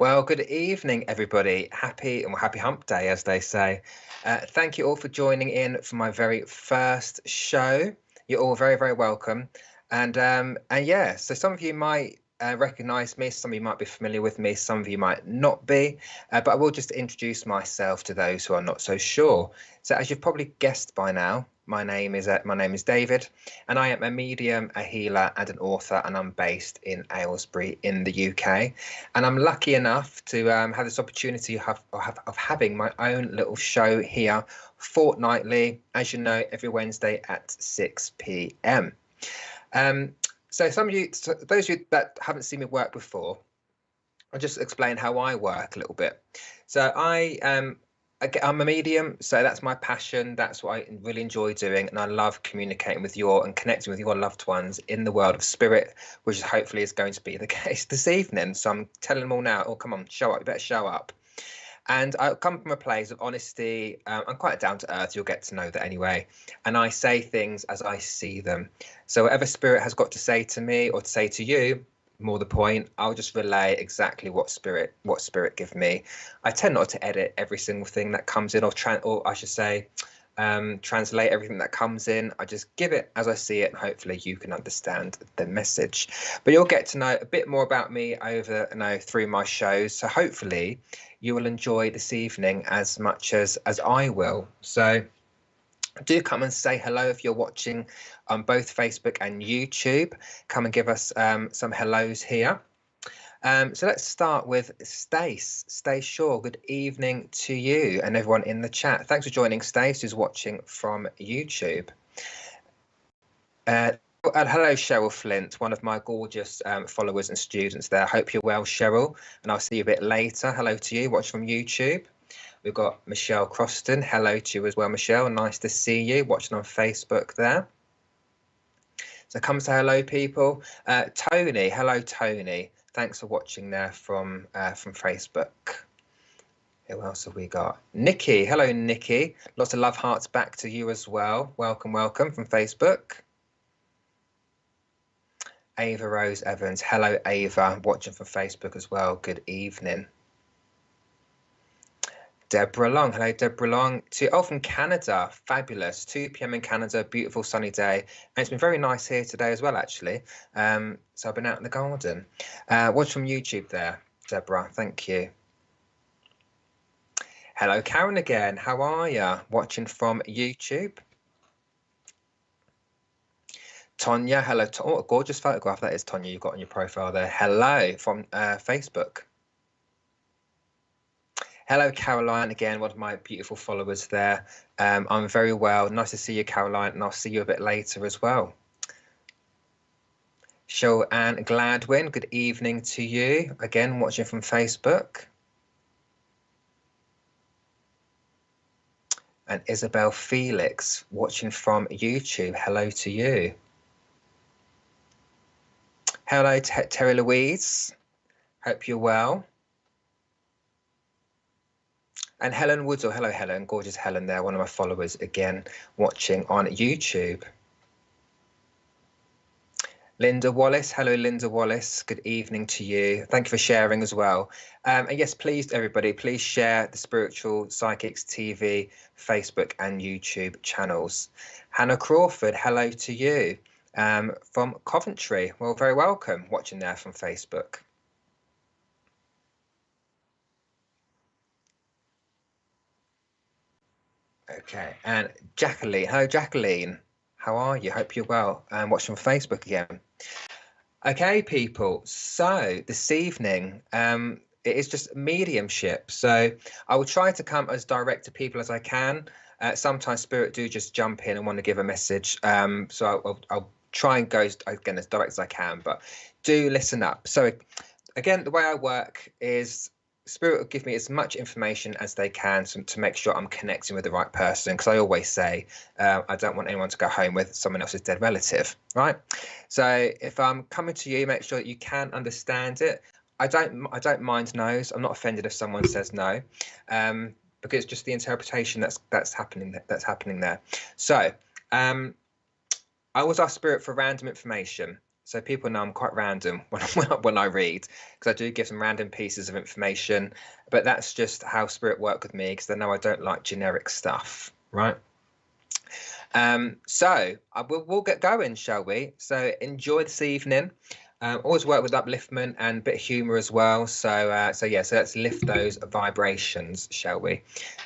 Well, good evening, everybody. Happy hump day, as they say. Thank you all for joining in for my very first show. You're all very, very welcome. And yeah, so some of you might recognize me, some of you might be familiar with me, some of you might not be. But I will just introduce myself to those who are not so sure. So, as you've probably guessed by now, my name is David, and I am a medium, a healer, and an author, and I'm based in Aylesbury in the UK. And I'm lucky enough to have this opportunity of having my own little show here fortnightly, as you know, every Wednesday at 6 p.m. So those of you that haven't seen me work before, I'll just explain how I work a little bit. So I'm a medium, so that's my passion. That's what I really enjoy doing, and I love communicating with and connecting with your loved ones in the world of spirit, which hopefully is going to be the case this evening. So I'm telling them all now, oh, come on, show up, you better show up. And I come from a place of honesty. I'm quite down to earth. You'll get to know that anyway. And I say things as I see them. So whatever spirit has got to say to me or to say to you, more the point, I'll just relay exactly what spirit give me. I tend not to edit every single thing that comes in, or I should say, translate everything that comes in. I just give it as I see it, and hopefully you can understand the message. But you'll get to know a bit more about me through my shows. So hopefully you will enjoy this evening as much as I will. So do come and say hello if you're watching on both Facebook and YouTube. Come and give us some hellos here. So let's start with Stace. Stace Shaw, good evening to you and everyone in the chat. Thanks for joining, Stace, who's watching from YouTube. And hello, Cheryl Flint, one of my gorgeous followers and students there. Hope you're well, Cheryl, and I'll see you a bit later. Hello to you, watching from YouTube. We've got Michelle Croston. Hello to you as well, Michelle. Nice to see you watching on Facebook there. So come say hello, people. Tony, hello, Tony. Thanks for watching there from Facebook. Who else have we got? Nikki, hello, Nikki. Lots of love hearts back to you as well. Welcome, welcome from Facebook. Ava Rose Evans, hello, Ava, watching from Facebook as well. Good evening. Deborah Long, hello Deborah Long. From Canada, fabulous. 2 p.m. in Canada, beautiful sunny day, and it's been very nice here today as well, actually. So I've been out in the garden. Watch from YouTube there, Deborah. Thank you. Hello Karen again. How are you? Watching from YouTube. Tonya, hello. Oh, a gorgeous photograph that is, Tonya, you've got on your profile there. Hello from Facebook. Hello, Caroline, again, one of my beautiful followers there. I'm very well. Nice to see you, Caroline, and I'll see you a bit later as well. Cheryl Ann Gladwin, good evening to you. Again, watching from Facebook. And Isabel Felix, watching from YouTube. Hello to you. Hello, Terry Louise. Hope you're well. And Helen Woodall, hello Helen, gorgeous Helen there, one of my followers again, watching on YouTube. Linda Wallace, hello Linda Wallace, good evening to you. Thank you for sharing as well. And yes, please everybody, please share the Spiritual Psychics TV, Facebook and YouTube channels. Hannah Crawford, hello to you from Coventry. Well, very welcome, watching there from Facebook. Okay, and Jacqueline, hello Jacqueline, how are you? Hope you're well. And watching from Facebook again. Okay, people, so this evening, it is just mediumship. So I will try to come as direct to people as I can. Sometimes spirit do just jump in and want to give a message. So I'll try and go again as direct as I can, but do listen up. So again, the way I work is spirit will give me as much information as they can to make sure I'm connecting with the right person, because I always say I don't want anyone to go home with someone else's dead relative, right? So if I'm coming to you, make sure that you can understand it. I don't mind no's. I'm not offended if someone says no, because it's just the interpretation that's happening there. So I always ask spirit for random information. So people know I'm quite random when I read, because I do give some random pieces of information, but that's just how spirit work with me, because they know I don't like generic stuff, right? So we'll get going, shall we? So enjoy this evening. Always work with upliftment and a bit of humor as well. So yeah, so let's lift those vibrations, shall we?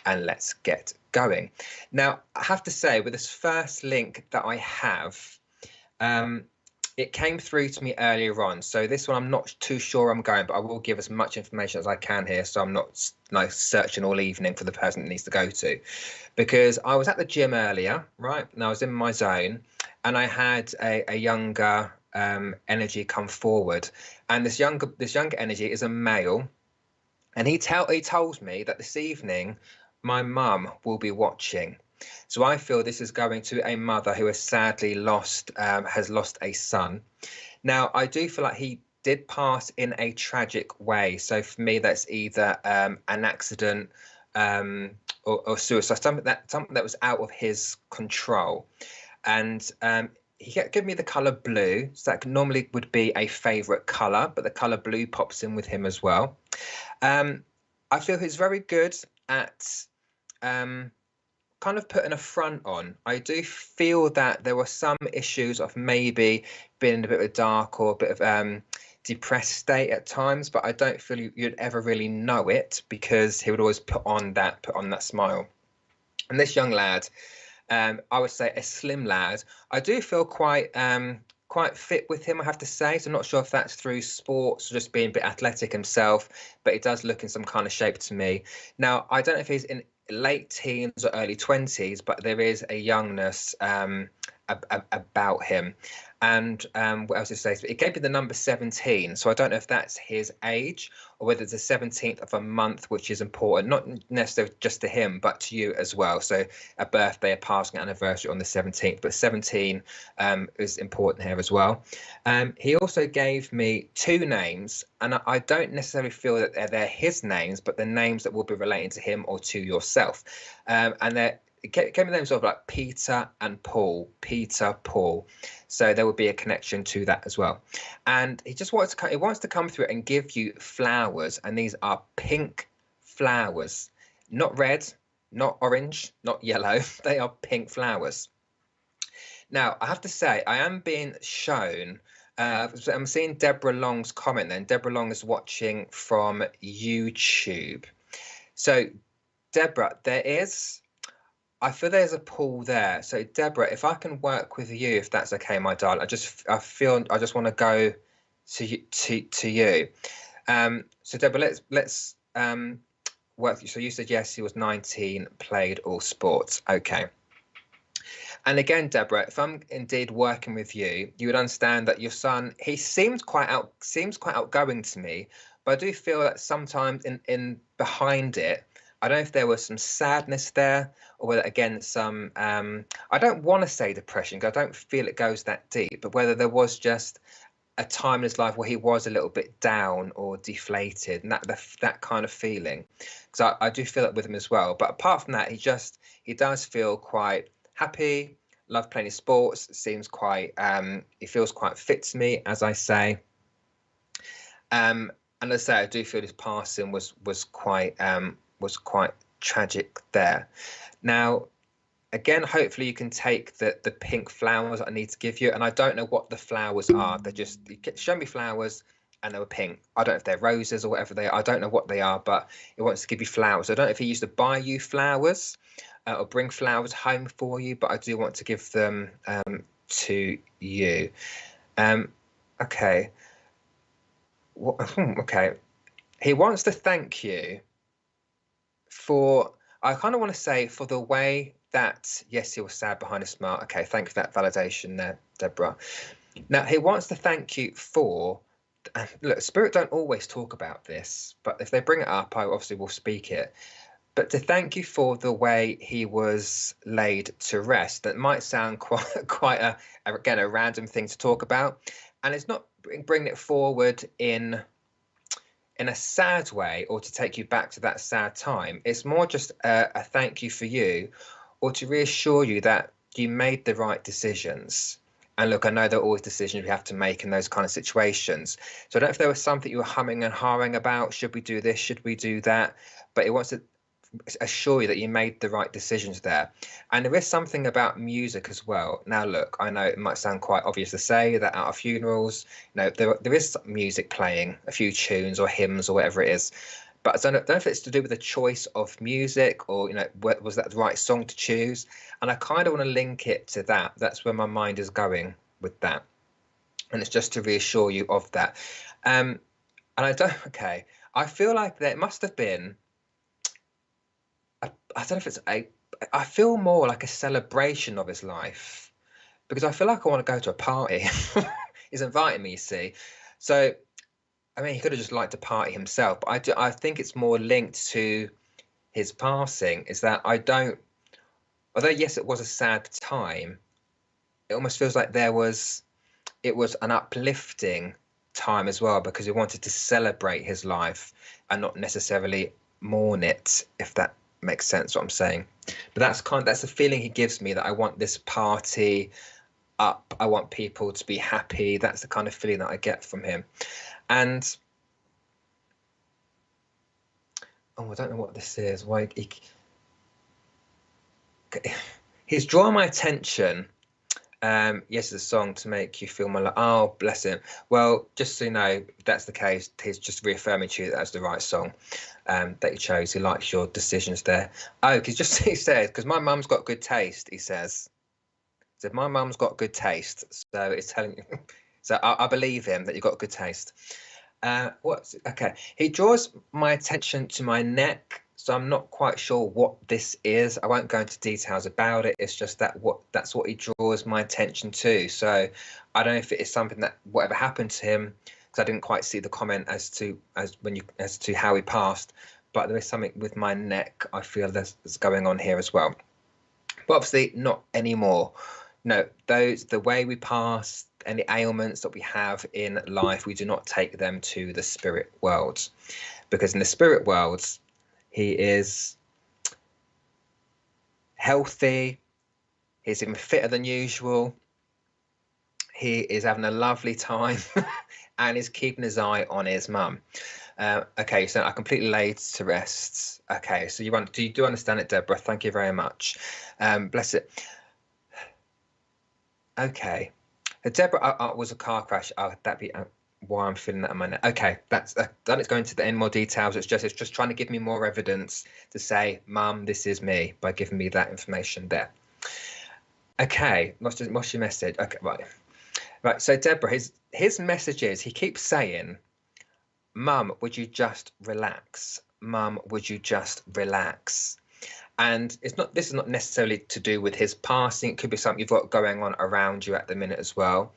And let's get going. Now, I have to say, with this first link that I have, it came through to me earlier on. So this one, I'm not too sure I'm going, but I will give as much information as I can here, so I'm not like searching all evening for the person that needs to go to. Because I was at the gym earlier, right? And I was in my zone, and I had a younger energy come forward, and this younger energy is a male, and he told me that this evening my mum will be watching. So I feel this is going to a mother who has sadly lost a son. Now, I do feel like he did pass in a tragic way. So for me, that's either an accident or suicide, something that was out of his control. And he gave me the color blue. So that normally would be a favorite color, but the color blue pops in with him as well. I feel he's very good at kind of putting a front on. I do feel that there were some issues of maybe being in a bit of a dark or a bit of depressed state at times, but I don't feel you'd ever really know it, because he would always put on that smile. And this young lad, I would say a slim lad, I do feel quite fit with him, I have to say. So I'm not sure if that's through sports or just being a bit athletic himself, but he does look in some kind of shape to me. Now, I don't know if he's in late teens or early 20s, but there is a youngness about him. And what else to say? It gave me the number 17, so I don't know if that's his age or whether it's the 17th of a month, which is important, not necessarily just to him, but to you as well. So a birthday, a passing anniversary on the 17th, but 17 is important here as well. He also gave me two names, and I don't necessarily feel that they're his names, but the names that will be relating to him or to yourself. And it came with names of like Peter and Paul, Peter, Paul. So there would be a connection to that as well. And he just wants to come through and give you flowers. And these are pink flowers, not red, not orange, not yellow. They are pink flowers. Now, I have to say, I am being shown, I'm seeing Deborah Long's comment then. Deborah Long is watching from YouTube. So Deborah, I feel there's a pull there. So Deborah, if I can work with you, if that's okay, my darling, I just want to go to you. So Deborah, let's work. So you said yes, he was 19, played all sports. Okay. And again, Deborah, if I'm indeed working with you, you would understand that your son, he seems quite outgoing to me, but I do feel that sometimes in behind it, I don't know if there was some sadness there, or whether, again, some, I don't want to say depression, because I don't feel it goes that deep, but whether there was just a time in his life where he was a little bit down or deflated, and that kind of feeling. Because I do feel it with him as well. But apart from that, he does feel quite happy, love playing sports, seems quite, he feels quite fit to me, as I say. And as I say, I do feel his passing was quite tragic there. Now, again, hopefully you can take the pink flowers I need to give you, and I don't know what the flowers are. They just show me flowers and they were pink. I don't know if they're roses or whatever they are. I don't know what they are, but it wants to give you flowers. I don't know if he used to buy you flowers or bring flowers home for you, but I do want to give them to you. Okay. Okay. He wants to thank you for, I kind of want to say, for the way that, yes, he was sad behind a smile. Okay, thank you for that validation there, Deborah. Now, he wants to thank you for, look, Spirit don't always talk about this, but if they bring it up, I obviously will speak it. But to thank you for the way he was laid to rest. That might sound quite a random thing to talk about. And it's not bringing it forward in a sad way or to take you back to that sad time. It's more just a thank you for you, or to reassure you that you made the right decisions. And look, I know there are always decisions we have to make in those kind of situations. So I don't know if there was something you were humming and hawing about. Should we do this? Should we do that? But it wants to assure you that you made the right decisions there. And there is something about music as well. Now, look, I know it might sound quite obvious to say that at our funerals, there is music playing, a few tunes or hymns or whatever it is. But I don't know if it's to do with the choice of music or, was that the right song to choose? And I kind of want to link it to that. That's where my mind is going with that. And it's just to reassure you of that. And okay, I feel like there must have been, I don't know if it's I feel more like a celebration of his life, because I feel like I want to go to a party. He's inviting me, you see. So I mean, he could have just liked to party himself, but I think it's more linked to his passing. Is that although yes, it was a sad time, it almost feels like it was an uplifting time as well, because he wanted to celebrate his life and not necessarily mourn it, if that makes sense what I'm saying. But that's the feeling he gives me, that I want this party up, I want people to be happy. That's the kind of feeling that I get from him. And I don't know what this is. Why he's drawn my attention. Yes, it's a song to make you feel more like, oh, bless him. Well, just so you know, if that's the case, he's just reaffirming to you that that's the right song that you chose. He likes your decisions there. Oh, because just he says, because my mum's got good taste, he says. So my mum's got good taste, so it's telling you. So I believe him that you've got good taste. Okay, he draws my attention to my neck, so I'm not quite sure what this is. I won't go into details about it. It's just that's what he draws my attention to. So I don't know if it is something that whatever happened to him, because I didn't quite see the comment as to how he passed, but there is something with my neck I feel that's going on here as well. But obviously not anymore. No, the way we pass, any ailments that we have in life, we do not take them to the spirit world, because in the spirit worlds, he is healthy, he's even fitter than usual, he is having a lovely time, and he's keeping his eye on his mum. Okay, so I completely laid to rest. Okay, so you do understand it, Deborah? Thank you very much. Bless it. Okay, Deborah, was a car crash. That'd be why I'm feeling that in my neck. Okay, that's don't let's go into any more details. It's just trying to give me more evidence to say, Mum, this is me, by giving me that information there. Okay, what's your message? Okay, right. So Deborah, his message is, he keeps saying, Mum, would you just relax? Mum, would you just relax? And this is not necessarily to do with his passing. It could be something you've got going on around you at the minute as well.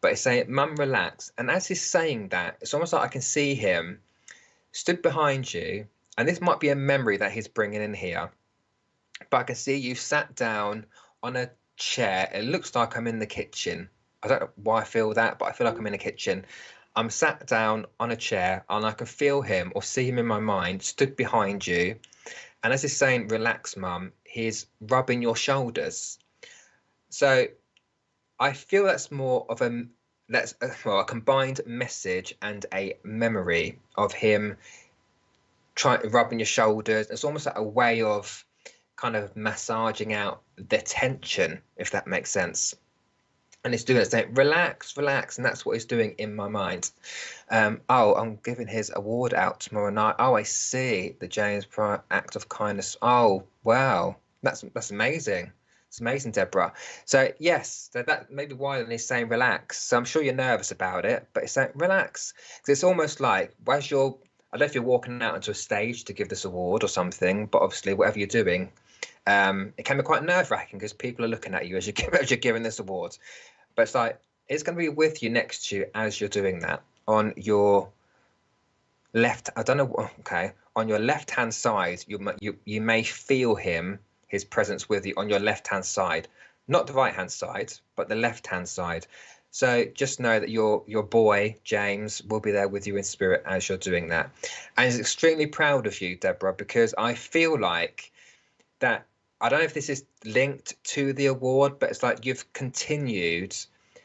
But he's saying, Mum, relax. And as he's saying that, it's almost like I can see him stood behind you. And this might be a memory that he's bringing in here. But I can see you sat down on a chair. It looks like I'm in the kitchen. I don't know why I feel that, but I feel like I'm in the kitchen. I'm sat down on a chair, and I can feel him or see him in my mind, stood behind you. And as he's saying, relax, Mum, he's rubbing your shoulders. So I feel that's more of a combined message and a memory of him rubbing your shoulders. It's almost like a way of kind of massaging out the tension, if that makes sense. And he's doing it, saying, relax, relax. And that's what he's doing in my mind. I'm giving his award out tomorrow night. Oh, I see. The James Pryor Act of Kindness. Oh, wow. That's amazing. It's amazing, Deborah. So, yes, that may be why he's saying relax. So I'm sure you're nervous about it, but he's saying relax. Because it's almost like, I don't know if you're walking out onto a stage to give this award or something, but obviously, whatever you're doing, it can be quite nerve-wracking because people are looking at you as you're giving this award. But it's like, it's going to be with you, next to you, as you're doing that. On your left, I don't know, okay, on your left-hand side, you may feel his presence with you on your left-hand side. Not the right-hand side, but the left-hand side. So just know that your boy, James, will be there with you in spirit as you're doing that. And he's extremely proud of you, Deborah, because I feel like that, I don't know if this is linked to the award, but it's like you've continued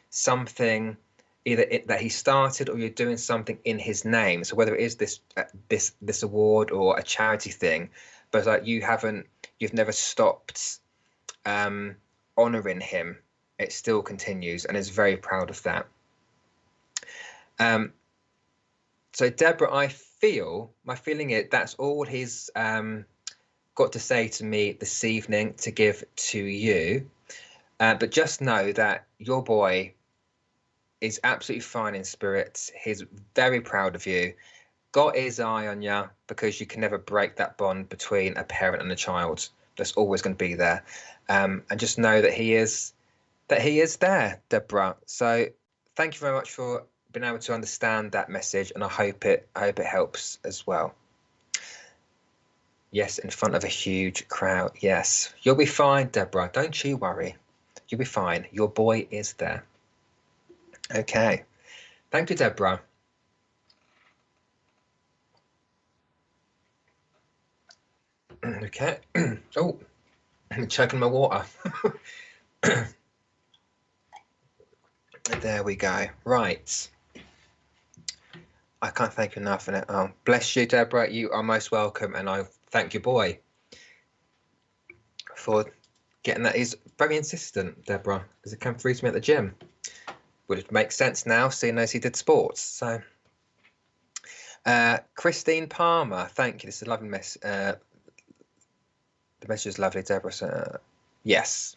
something either that he started, or you're doing something in his name. So whether it is this award or a charity thing, but like you've never stopped honoring him. It still continues, and is very proud of that. So Deborah, my feeling is that's all he's got to say to me this evening to give to you. But just know that your boy is absolutely fine in spirit. He's very proud of you. Got his eye on you, because you can never break that bond between a parent and a child. That's always going to be there. And just know that he is there, Deborah. So thank you very much for being able to understand that message, and I hope it helps as well. Yes, in front of a huge crowd. Yes, you'll be fine, Deborah. Don't you worry. You'll be fine. Your boy is there. Okay. Thank you, Deborah. Okay. Oh, I'm choking my water. There we go. Right. I can't thank you enough. And oh, bless you, Deborah. You are most welcome, and I thank your boy for getting that. He's very insistent, Deborah, because it came through to me at the gym. Would make sense now, seeing as he did sports. So, Christine Palmer, thank you. This is a lovely mess. The message is lovely, Deborah. So, yes,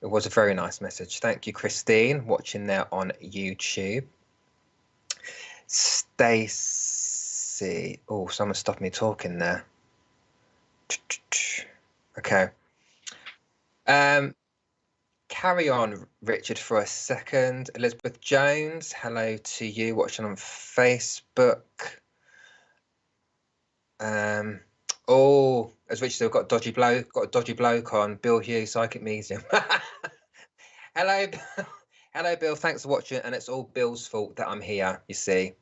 it was a very nice message. Thank you, Christine, watching there on YouTube. Stacy. Oh, someone stopped me talking there. Okay. Carry on, Richard, for a second. Elizabeth Jones, hello to you, watching on Facebook. Oh, as Richard said, got a dodgy bloke on. Bill Hughes, Psychic Medium. Hello, hello, Bill. Thanks for watching, and it's all Bill's fault that I'm here. You see,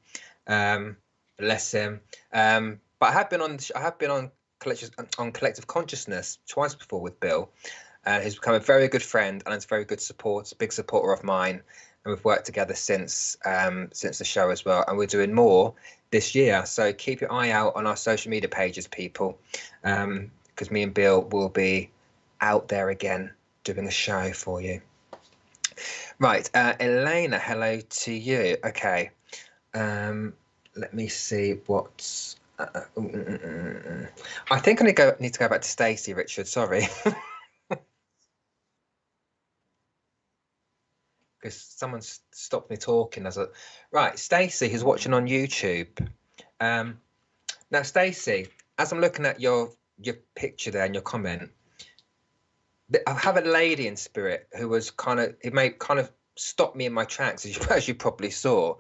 bless him. But I have been on Collective Consciousness twice before with Bill. He's become a very good friend, and it's a very good big supporter of mine, and we've worked together since the show as well, and we're doing more this year. So keep your eye out on our social media pages, people, because me and Bill will be out there again doing a show for you. Right, Elena, hello to you. Okay, let me see what's. I think I need to go back to Stacey, Richard. Sorry. Because someone stopped me talking. Right, Stacey, who's watching on YouTube. Now, Stacey, as I'm looking at your picture there and your comment, I have a lady in spirit who was it may kind of stop me in my tracks, as you probably saw.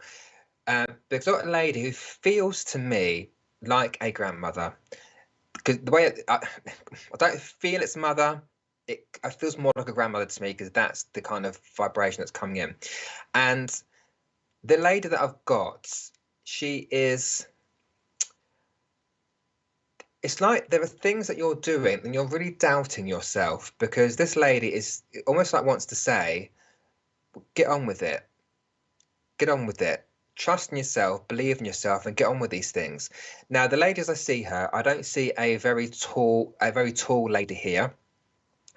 Because I've got a lady who feels to me like a grandmother. Because the way I don't feel it's mother. It feels more like a grandmother to me, because that's the kind of vibration that's coming in. And the lady that I've got, she is. It's like there are things that you're doing and you're really doubting yourself, because this lady is almost like wants to say, get on with it. Get on with it. Trust in yourself, believe in yourself, and get on with these things. Now, the lady, as I see her, I don't see a very tall lady here.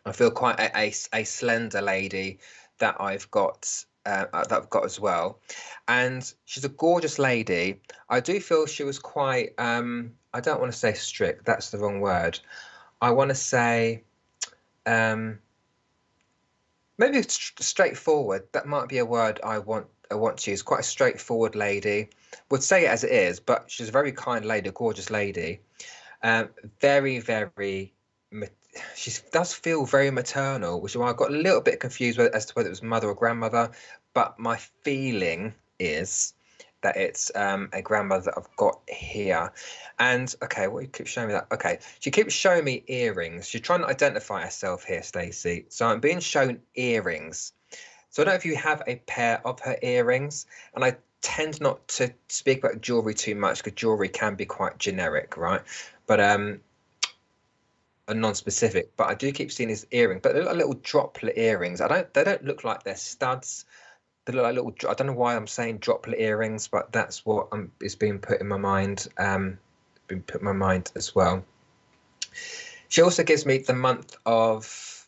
I feel quite a slender lady that I've got as well, and she's a gorgeous lady. I do feel she was quite I don't want to say strict, that's the wrong word. I want to say maybe straightforward. That might be a word I want to use. Quite a straightforward lady. Would say it as it is, but she's a very kind lady, a gorgeous lady. Very, very. She does feel very maternal, which is why I got a little bit confused as to whether it was mother or grandmother. But my feeling is that it's a grandmother that I've got here. And okay, what you keep showing me that? Okay, she keeps showing me earrings. She's trying to identify herself here, Stacey. So I'm being shown earrings. So I don't know if you have a pair of her earrings, and I tend not to speak about jewelry too much, because jewelry can be quite generic, right? But non-specific, but I do keep seeing his earring, but they're like little droplet earrings. They don't look like they're studs, they look like little. I don't know why I'm saying droplet earrings, but that's what is being put in my mind. Been put in my mind as well. She also gives me the month of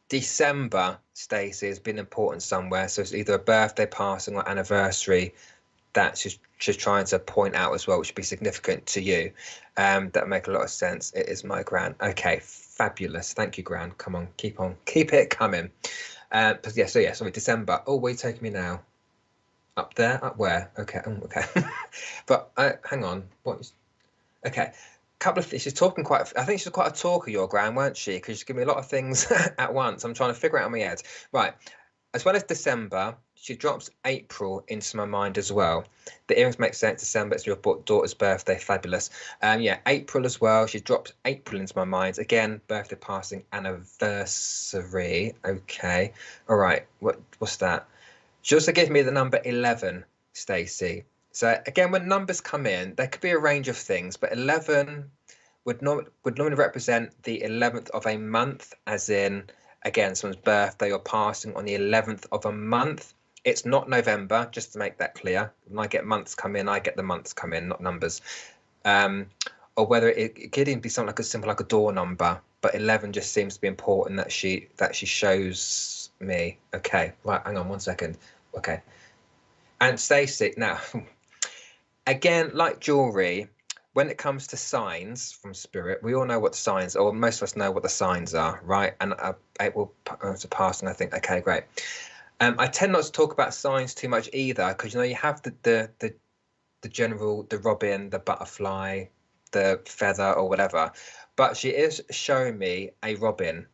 December. Stacey has been important somewhere, so it's either a birthday, passing, or anniversary that she's trying to point out as well, which would be significant to you. That make a lot of sense. It is my gran. Okay, fabulous. Thank you, gran. Come on, keep it coming. But yeah, sorry, December. Oh, where are you taking me now? Up there? Up where? Okay, okay. But hang on. Okay, couple of things. She's talking I think she's quite a talker, your gran, weren't she? Because she's giving me a lot of things at once. I'm trying to figure out in my head. Right. As well as December, she drops April into my mind as well. The earrings make sense. December, it's your daughter's birthday. Fabulous. Yeah, April as well. She drops April into my mind. Again, birthday, passing, anniversary. Okay. All right. What's that? She also gave me the number 11, Stacey. So again, when numbers come in, there could be a range of things, but 11 would normally represent the 11th of a month, as in, again, someone's birthday or passing on the 11th of a month. It's not November, just to make that clear. When I get months come in, I get the months come in, not numbers. Or whether it could even be something like simple like a door number, but 11 just seems to be important that she shows me. Okay, right, hang on 1 second. Okay. And Stacey, now, again, like jewelry, when it comes to signs from spirit, we all know what the signs, or most of us know what the signs are, right? And it will to pass, and I think, okay, great. I tend not to talk about signs too much either, because you have the general, the robin, the butterfly, the feather, or whatever. But she is showing me a robin,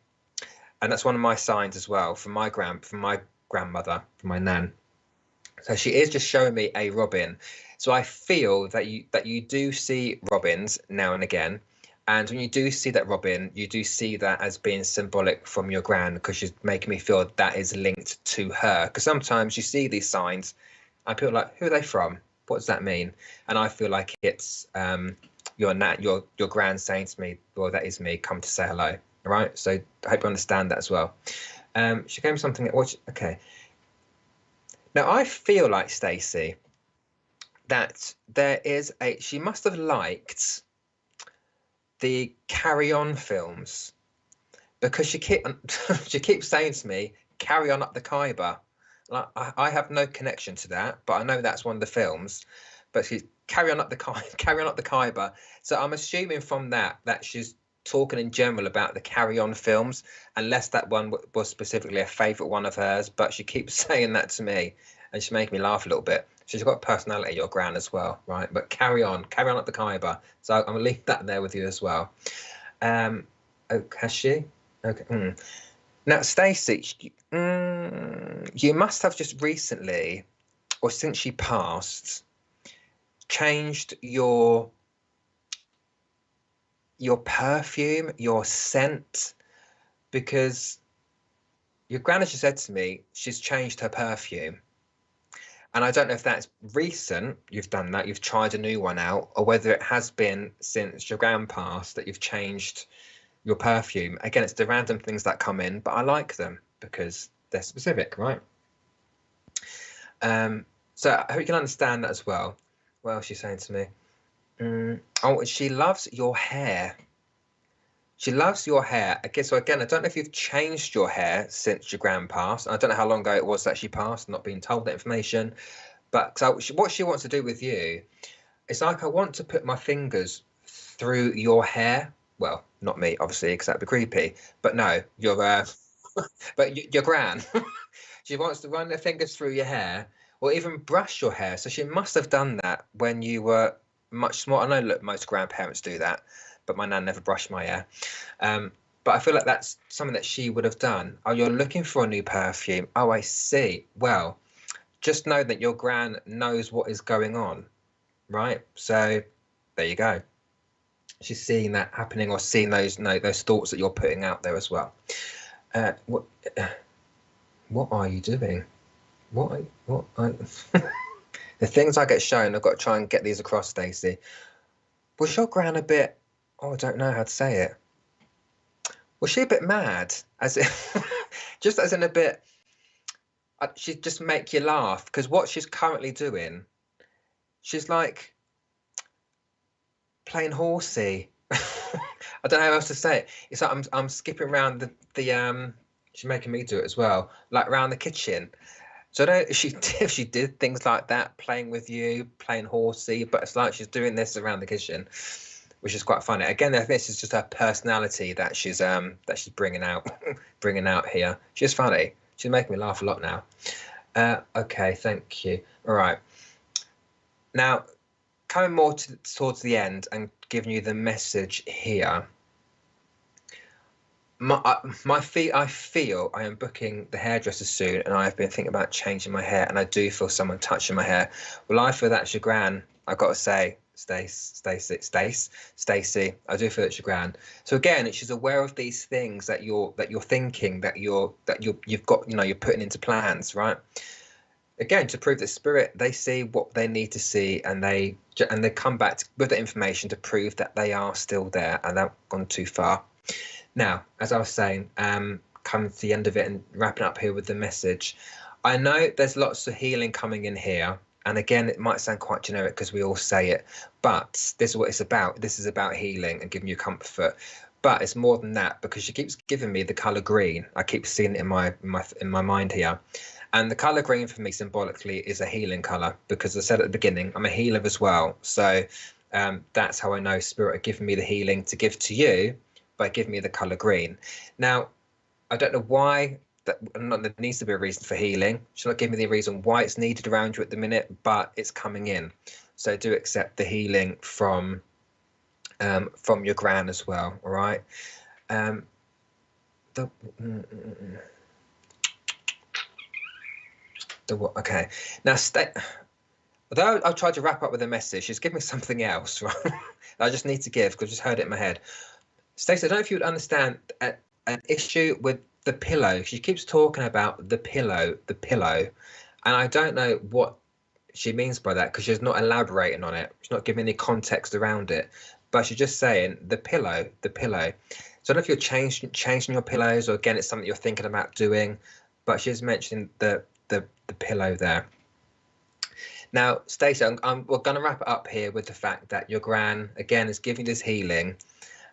and that's one of my signs as well from my grandmother, from my nan. So she is just showing me a robin. So I feel that you do see robins now and again. And when you do see that robin, you do see that as being symbolic from your gran, because she's making me feel that is linked to her. Because sometimes you see these signs and people are like, who are they from? What does that mean? And I feel like it's your gran saying to me, well, that is me, come to say hello. All right. So I hope you understand that as well. She gave me something. Okay. Now I feel like, Stacey, that she must have liked the Carry On films, because she keeps saying to me, carry on up the Khyber. Like, I have no connection to that, but I know that's one of the films. But she's carry on up the Khyber. So I'm assuming from that she's talking in general about the Carry On films, unless that one was specifically a favourite one of hers. But she keeps saying that to me, and she made me laugh a little bit. She's got personality, your gran, as well, right? But carry on up the Khyber. So I'm gonna leave that there with you as well. Oh, has she? Okay. Now, Stacey, you must have just recently, or since she passed, changed your perfume, your scent, because your gran, as you said to me, she's changed her perfume. And I don't know if that's recent, you've done that, you've tried a new one out, or whether it has been since your gran passed that you've changed your perfume. Again, it's the random things that come in, but I like them because they're specific, right? So I hope you can understand that as well. What else is she saying to me? Oh, she loves your hair. She loves your hair. Okay, so again, I don't know if you've changed your hair since your gran passed. I don't know how long ago it was that she passed, not being told that information. But so what she wants to do with you is like, I want to put my fingers through your hair. Well, not me, obviously, because that'd be creepy. But no, your gran. She wants to run their fingers through your hair, or even brush your hair. So she must have done that when you were much smaller. I know, look, most grandparents do that, but my nan never brushed my hair. But I feel like that's something that she would have done. Oh, you're looking for a new perfume. Oh, I see. Well, just know that your gran knows what is going on, right? So there you go. She's seeing that happening, or seeing those thoughts that you're putting out there as well. What are you doing? The things I get shown, I've got to try and get these across, Stacey. Was your gran a bit, I don't know how to say it. Was she a bit mad? Just as in a bit, she'd just make you laugh, because what she's currently doing, she's like playing horsey. I don't know how else to say it. It's like I'm skipping around the she's making me do it as well, like around the kitchen. So I don't know if she did things like that, playing with you, playing horsey, but it's like she's doing this around the kitchen, which is quite funny. Again, I think this is just her personality that she's bringing out, bringing out here. She's funny. She's making me laugh a lot now. Okay, thank you. All right. Now, coming more towards the end and giving you the message here. I feel I am booking the hairdresser soon, and I've been thinking about changing my hair, and I do feel someone touching my hair. Well, I feel that's your gran. I've got to say, Stacey, I do feel it's your gran. So again, she's aware of these things that you're thinking, you've got, you're putting into plans, right? Again, to prove that spirit, they see what they need to see, and they come back with the information to prove that they are still there and they've gone too far. Now, as I was saying, coming to the end of it and wrapping up here with the message, I know there's lots of healing coming in here. And again, it might sound quite generic because we all say it, but this is what it's about. This is about healing and giving you comfort. But it's more than that, because she keeps giving me the color green. I keep seeing it in my mind here. And the color green for me symbolically is a healing color, because as I said at the beginning, I'm a healer as well. So that's how I know spirit are giving me the healing to give to you by giving me the color green. Now, I don't know why there needs to be a reason for healing. She's not giving me the reason why it's needed around you at the minute, but it's coming in. So do accept the healing from your gran as well. All right. Okay. Now, although I tried to wrap up with a message, she's giving me something else, right? I just need to give, because I just heard it in my head. Stacey, I don't know if you would understand an issue with the pillow. She keeps talking about the pillow, and I don't know what she means by that, because she's not elaborating on it. She's not giving any context around it, but she's just saying the pillow. So I don't know if you're changing your pillows, or again, it's something you're thinking about doing, but she's mentioning the pillow there. Now, Stacey, we're going to wrap it up here with the fact that your gran, again, is giving this healing,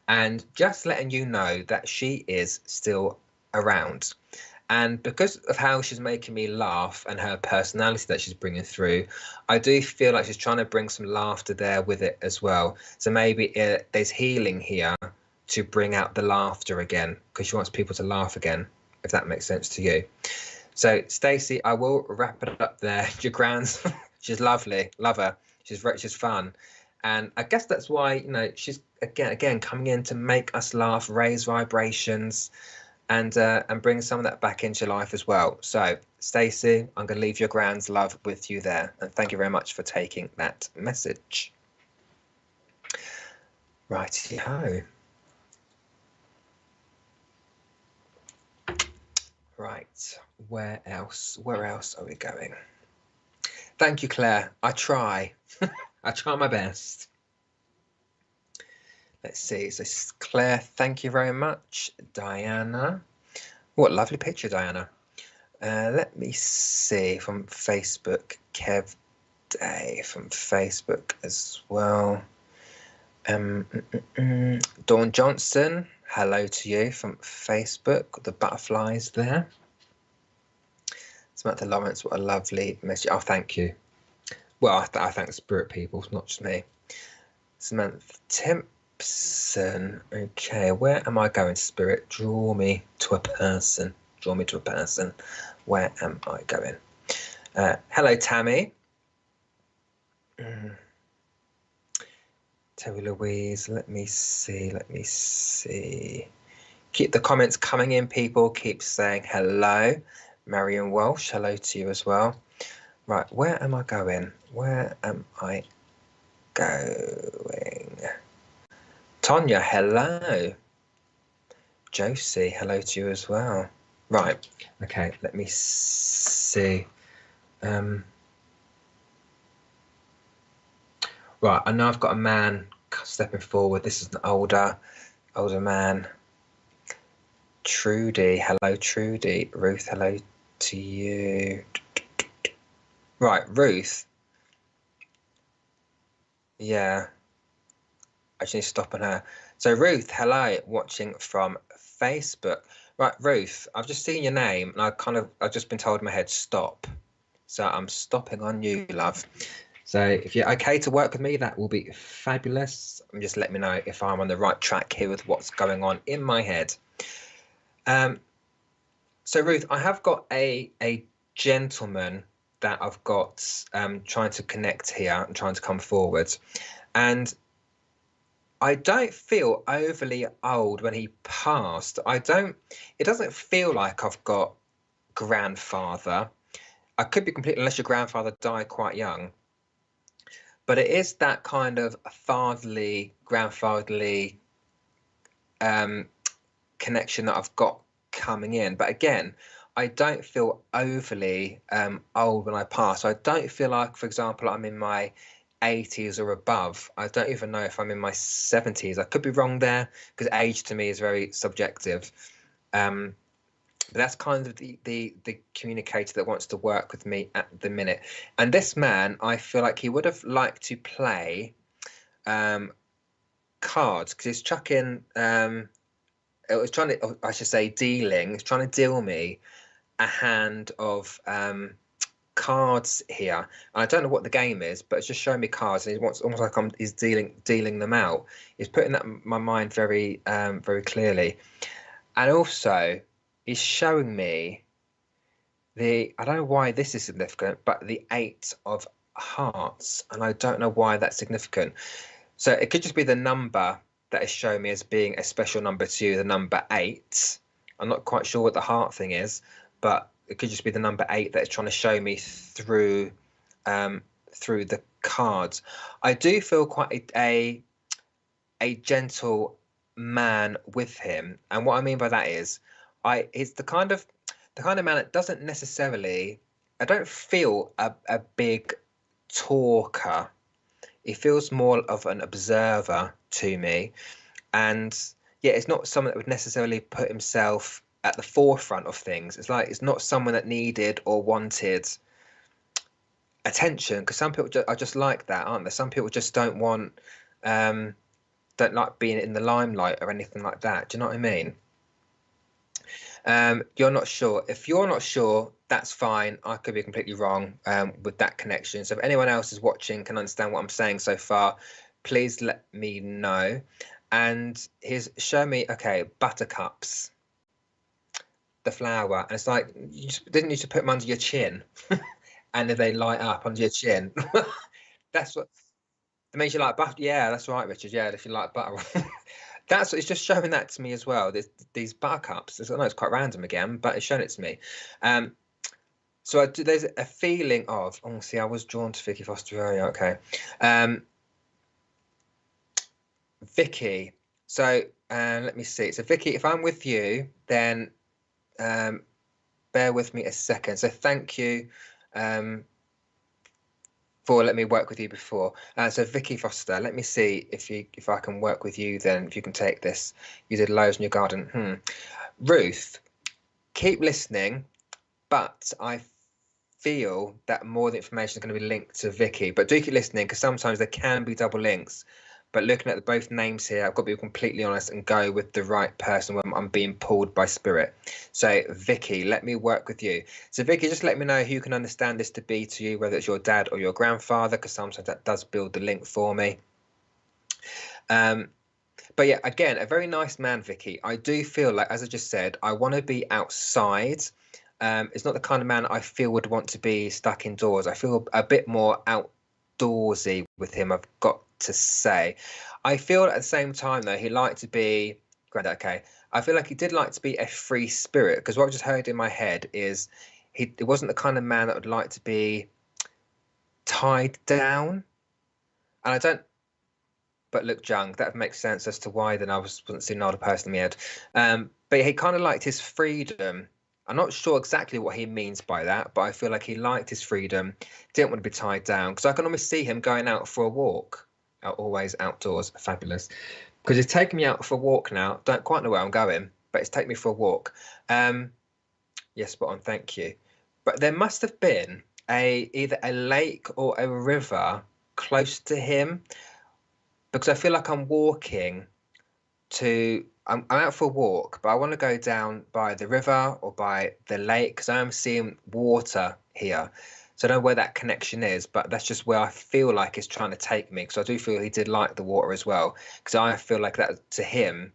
and just letting you know that she is still around. And because of how she's making me laugh and her personality that she's bringing through, I do feel like she's trying to bring some laughter there with it as well. So maybe there's healing here to bring out the laughter again, because she wants people to laugh again, if that makes sense to you. So, Stacey, I will wrap it up there. Your gran's, she's lovely, love her. She's fun. And I guess that's why, she's again coming in to make us laugh, raise vibrations, and bring some of that back into your life as well. So, Stacey, I'm going to leave your gran's love with you there, and thank you very much for taking that message. Righty-ho. Right, where else are we going? Thank you, Claire. I try. I try my best. Let's see. So Claire, thank you very much. Diana. What a lovely picture, Diana. Let me see from Facebook. Kev Day from Facebook as well. Dawn Johnson, hello to you from Facebook. The butterflies there. Samantha Lawrence, what a lovely message. Oh, thank you. Well, I thank the spirit people, not just me. Samantha Timpson. Okay, where am I going, spirit? Draw me to a person. Draw me to a person. Where am I going? Hello, Tammy. Terry Louise, let me see. Keep the comments coming in, people. Keep saying hello. Marion Walsh, hello to you as well. Right, where am I going? Tonya, hello. Josie, hello to you as well. Right, okay, let me see. Right, I know I've got a man stepping forward. This is an older man. Trudy, hello Trudy. Ruth, hello to you. Right, Ruth. Yeah, I just need to stop on her. So Ruth, hello, watching from Facebook. Right, Ruth, I've just seen your name and I've just been told in my head, stop. So I'm stopping on you, love. So if you're okay to work with me, that will be fabulous. Just let me know if I'm on the right track here with what's going on in my head. So Ruth, I have got a gentleman that I've got trying to connect here and trying to come forward. And I don't feel overly old when he passed. It doesn't feel like I've got grandfather. I could be completely, unless your grandfather died quite young. But it is that kind of fatherly, grandfatherly connection that I've got coming in. But again, I don't feel overly old when I pass. I don't feel like, for example, I'm in my 80s or above. I don't even know if I'm in my 70s. I could be wrong there because age to me is very subjective. But that's kind of the communicator that wants to work with me at the minute. And this man, I feel like he would have liked to play cards because he's chucking. It was trying to, I should say, dealing. He's trying to deal me a hand of cards here. And I don't know what the game is, but it's just showing me cards, and he wants almost like he's dealing them out. He's putting that in my mind very very clearly, and also he's showing me I don't know why this is significant, but the 8 of Hearts, and I don't know why that's significant. So it could just be the number that is showing me as being a special number to you, the number 8. I'm not quite sure what the heart thing is, but it could just be the number 8 that is trying to show me through the cards. I do feel quite a gentle man with him, and what I mean by that is, it's the kind of man that doesn't necessarily. I don't feel a big talker. He feels more of an observer to me, and yeah, it's not someone that would necessarily put himself at the forefront of things. It's like it's not someone that needed or wanted attention, because some people are just like that, aren't they? Some people just don't like being in the limelight or anything like that. Do you know what I mean? You're not sure. If you're not sure, that's fine. I could be completely wrong with that connection. So if anyone else is watching can understand what I'm saying so far, please let me know. And he's shown me, okay, buttercups, the flower, and it's like, didn't you just put them under your chin and then they light up under your chin? That's what it makes you like butter. Yeah, that's right, Richard. Yeah, if you like butter. That's it's just showing that to me as well. These buttercups. I know it's quite random again, but it's shown it to me. So there's a feeling of, oh, see, I was drawn to Vicky Foster earlier. Okay, Vicky. So let me see. So Vicky, if I'm with you, then bear with me a second. So thank you for letting me work with you before. So Vicky Foster, let me see if I can work with you then, if you can take this. You did loads in your garden. Ruth, keep listening, but I feel that more of the information is going to be linked to Vicky. But do keep listening, because sometimes there can be double links. But looking at both names here, I've got to be completely honest and go with the right person when I'm being pulled by spirit. So Vicky, let me work with you. So Vicky, just let me know who you can understand this to be to you, whether it's your dad or your grandfather, because sometimes that does build the link for me. But yeah, again, a very nice man, Vicky. I do feel like, as I just said, I want to be outside. It's not the kind of man I feel would want to be stuck indoors. I feel a bit more outdoorsy with him, I've got to say. I feel at the same time, though, he liked to be granddad. Okay, I feel like he did like to be a free spirit, because what I just heard in my head is it wasn't the kind of man that would like to be tied down. And I don't. But look, young, that makes sense as to why then I wasn't seeing an older person in my head. But he kind of liked his freedom. I'm not sure exactly what he means by that, but I feel like he liked his freedom, didn't want to be tied down, because I can almost see him going out for a walk. Always outdoors, fabulous. Because he's taking me out for a walk now. Don't quite know where I'm going, but it's taking me for a walk. Yes, spot on, thank you. but there must have been either a lake or a river close to him, because I feel like I'm walking to I'm out for a walk, but I want to go down by the river or by the lake because I'm seeing water here. So I don't know where that connection is, but that's just where I feel like it's trying to take me, because I do feel he did like the water as well, because I feel like that to him,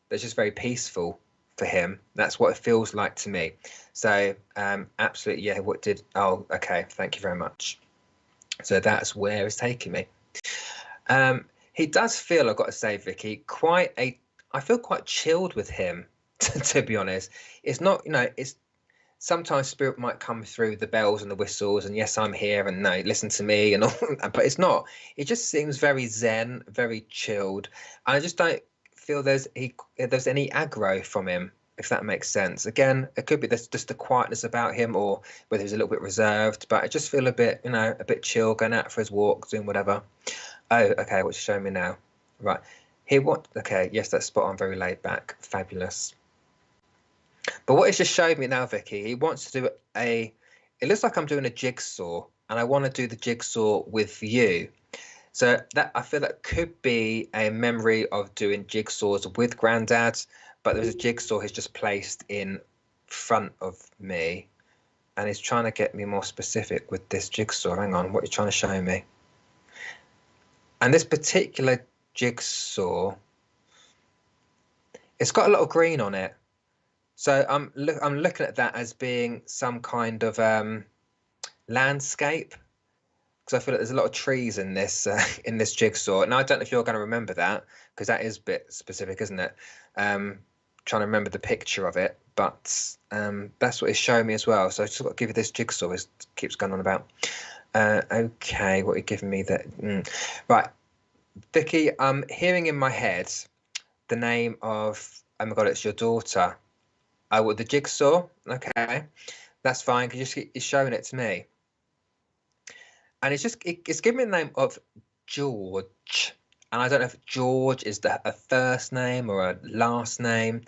that's just very peaceful for him. That's what it feels like to me. So absolutely, yeah. Oh, okay, thank you very much. So that's where it's taking me. He does feel, I've got to say, Vicky, I feel quite chilled with him, to be honest. It's not, it's sometimes spirit might come through the bells and the whistles, and yes, I'm here, and no, listen to me, and all, but it's not. It just seems very zen, very chilled. And I just don't feel there's any aggro from him, if that makes sense. Again, it could be there's just a quietness about him, or whether he's a little bit reserved, but I just feel a bit, a bit chill, going out for his walk, doing whatever. Oh, okay, what's showing me now? Right. Okay, yes, that's spot on, very laid back. Fabulous. But what it's just showed me now, Vicky, he wants to do it looks like I'm doing a jigsaw, and I want to do the jigsaw with you. So that, I feel that could be a memory of doing jigsaws with Grandad, but there's a jigsaw he's just placed in front of me, and he's trying to get me more specific with this jigsaw. Hang on, what are you trying to show me? And this particular jigsaw, it's got a lot of green on it. So I'm looking at that as being some kind of landscape, because I feel like there's a lot of trees in this jigsaw. And I don't know if you're going to remember that, because that is a bit specific, isn't it? Trying to remember the picture of it, but that's what it's showing me as well. So I just got to give you this jigsaw. It keeps going on about. Okay, what are you giving me there? Right, Vicky, I'm hearing in my head the name of, oh my God, it's your daughter. Oh, with the jigsaw? Okay, that's fine, because it's showing it to me. And it's giving me the name of George. And I don't know if George is a first name or a last name.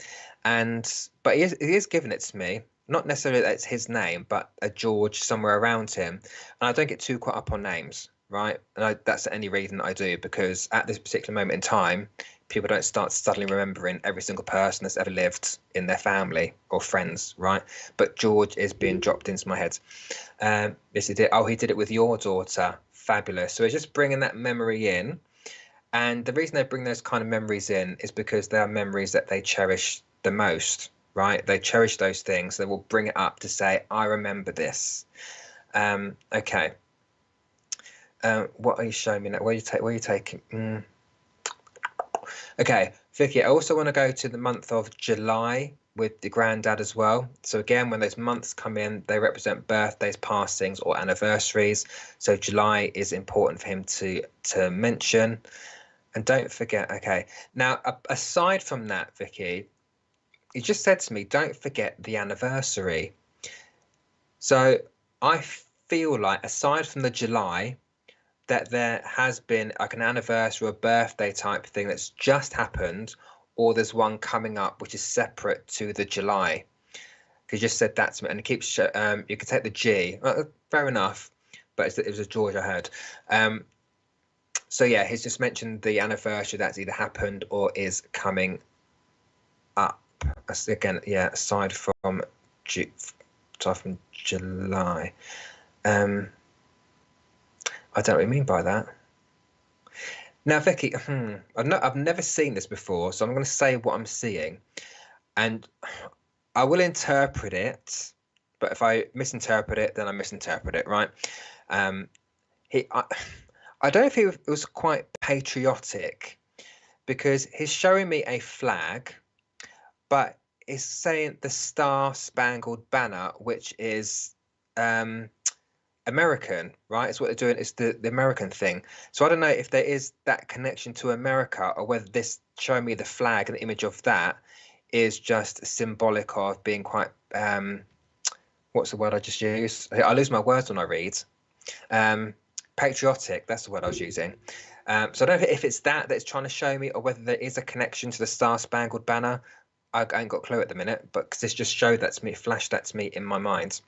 But he is giving it to me. Not necessarily that it's his name, but a George somewhere around him. And I don't get too caught up on names, right? And that's any reason that I do, because at this particular moment in time, people don't start suddenly remembering every single person that's ever lived in their family or friends, right? But George is being dropped into my head. Yes, he did. Oh, he did it with your daughter. Fabulous. So he's just bringing that memory in. And the reason they bring those kind of memories in is because they are memories that they cherish the most, right? They cherish those things. They will bring it up to say, I remember this. Okay. What are you showing me now? Where are you taking? Okay, Vicky, I also want to go to the month of July with the Grandad as well. So again, when those months come in, they represent birthdays, passings, or anniversaries. So July is important for him to mention. And don't forget, okay. Now, aside from that, Vicky, he just said to me, don't forget the anniversary. So I feel like, aside from the July, that there has been like an anniversary or birthday type thing that's just happened, or there's one coming up which is separate to the July. Because you just said that to me, and it keeps you could take the G. Fair enough, but it was a George I heard. So yeah, he's just mentioned the anniversary that's either happened or is coming up. Again, yeah, aside from July. I don't know what you mean by that. Now, Vicky, I've never seen this before, so I'm going to say what I'm seeing, and I will interpret it. But if I misinterpret it, then I misinterpret it, right? I don't know if he was quite patriotic, because he's showing me a flag, but it's saying the Star-Spangled Banner, which is American, right? It's what they're doing. It's the American thing. So I don't know if there is that connection to America, or whether this showing me the flag and the image of that is just symbolic of being quite what's the word I just used? I lose my words when I read. Patriotic, that's the word I was using. So I don't know if it's that it's trying to show me, or whether there is a connection to the Star-Spangled Banner. I ain't got a clue at the minute, but because this just showed that to me, flashed that to me in my mind.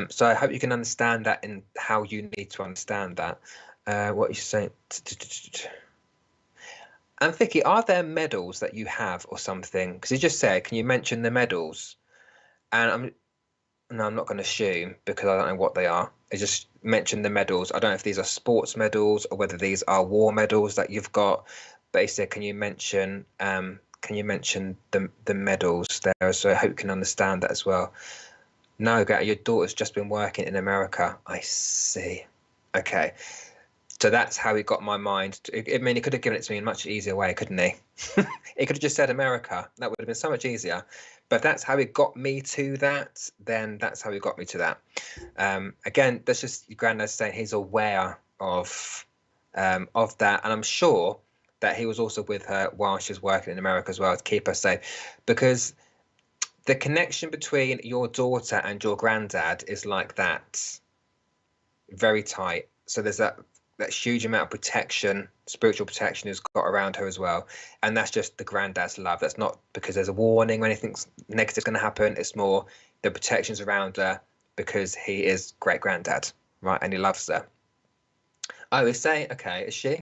So I hope you can understand that in how you need to understand that. What you saying? And Vicky, are there medals that you have or something? Because you just said, can you mention the medals? And no, I'm not going to assume because I don't know what they are. I just mentioned the medals. I don't know if these are sports medals or whether these are war medals that you've got. But he said, can you mention the medals there? So I hope you can understand that as well. No, your daughter's just been working in America. I see. Okay. So that's how he got my mind. I mean, he could have given it to me in a much easier way, couldn't he? He could have just said America. That would have been so much easier. But if that's how he got me to that, then that's how he got me to that. Again, that's just your granddad saying he's aware of that, and I'm sure that he was also with her while she was working in America as well to keep her safe, because the connection between your daughter and your granddad is like that, very tight. So there's that huge amount of protection, spiritual protection has got around her as well. And that's just the granddad's love. That's not because there's a warning or anything negative going to happen. It's more the protection's around her because he is great granddad, right? And he loves her. Oh, he's saying, okay, is she?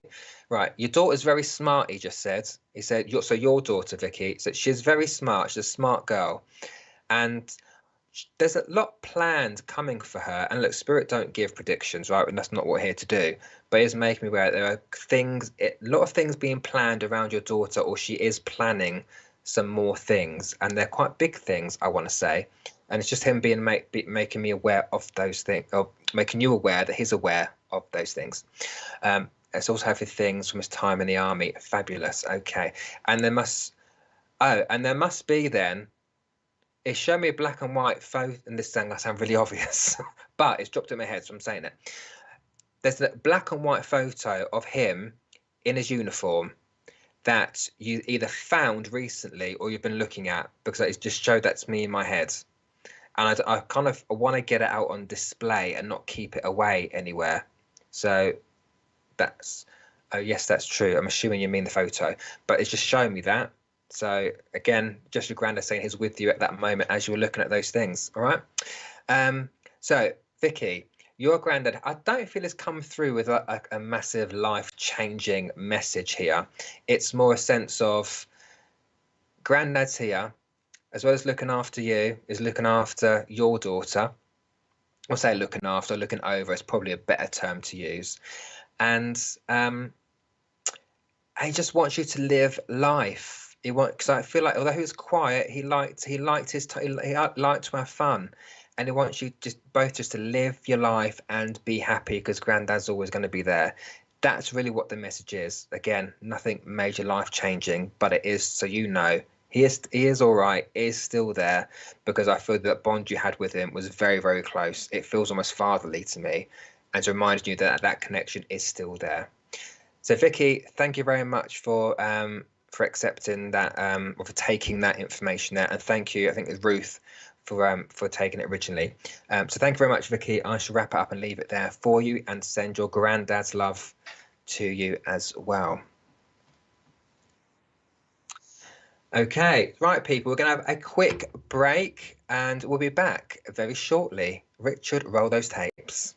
Right, your daughter's very smart, he just said. He said, so your daughter, Vicky, said she's very smart. She's a smart girl. And there's a lot planned coming for her. And look, Spirit don't give predictions, right? And that's not what we're here to do. But it's making me aware that there are things, a lot of things being planned around your daughter, or she is planning some more things. And they're quite big things, I want to say. And it's just him making me aware of those things, or making you aware that he's aware of those things. It's also having things from his time in the army. Fabulous. Okay. And there must be then. It showed me a black and white photo, and this thing I sound really obvious, but it's dropped in my head, so I'm saying it. There's a black and white photo of him in his uniform that you either found recently or you've been looking at, because it just showed that to me in my head. And I kind of want to get it out on display and not keep it away anywhere. So that's, oh yes, that's true. I'm assuming you mean the photo, but it's just showing me that. So again, just your granddad saying he's with you at that moment as you were looking at those things. All right. So Vicky, your granddad, I don't feel has come through with a massive life-changing message here. It's more a sense of granddad's here, as well as looking after you, is looking after your daughter. I'll say looking after, looking over is probably a better term to use. And he just wants you to live life. Because I feel like although he was quiet, he liked to have fun, and he wants you both to live your life and be happy, because granddad's always going to be there. That's really what the message is. Again, nothing major life changing, but it is so you know he is all right, is still there, because I feel that bond you had with him was very, very close. It feels almost fatherly to me, and to remind you that that connection is still there. So Vicky, thank you very much for accepting that, or for taking that information there, and thank you, I think it's Ruth, for taking it originally. So thank you very much, Vicky. I shall wrap it up and leave it there for you, and send your granddad's love to you as well. Okay, right, people, we're going to have a quick break, and we'll be back very shortly. Richard, roll those tapes.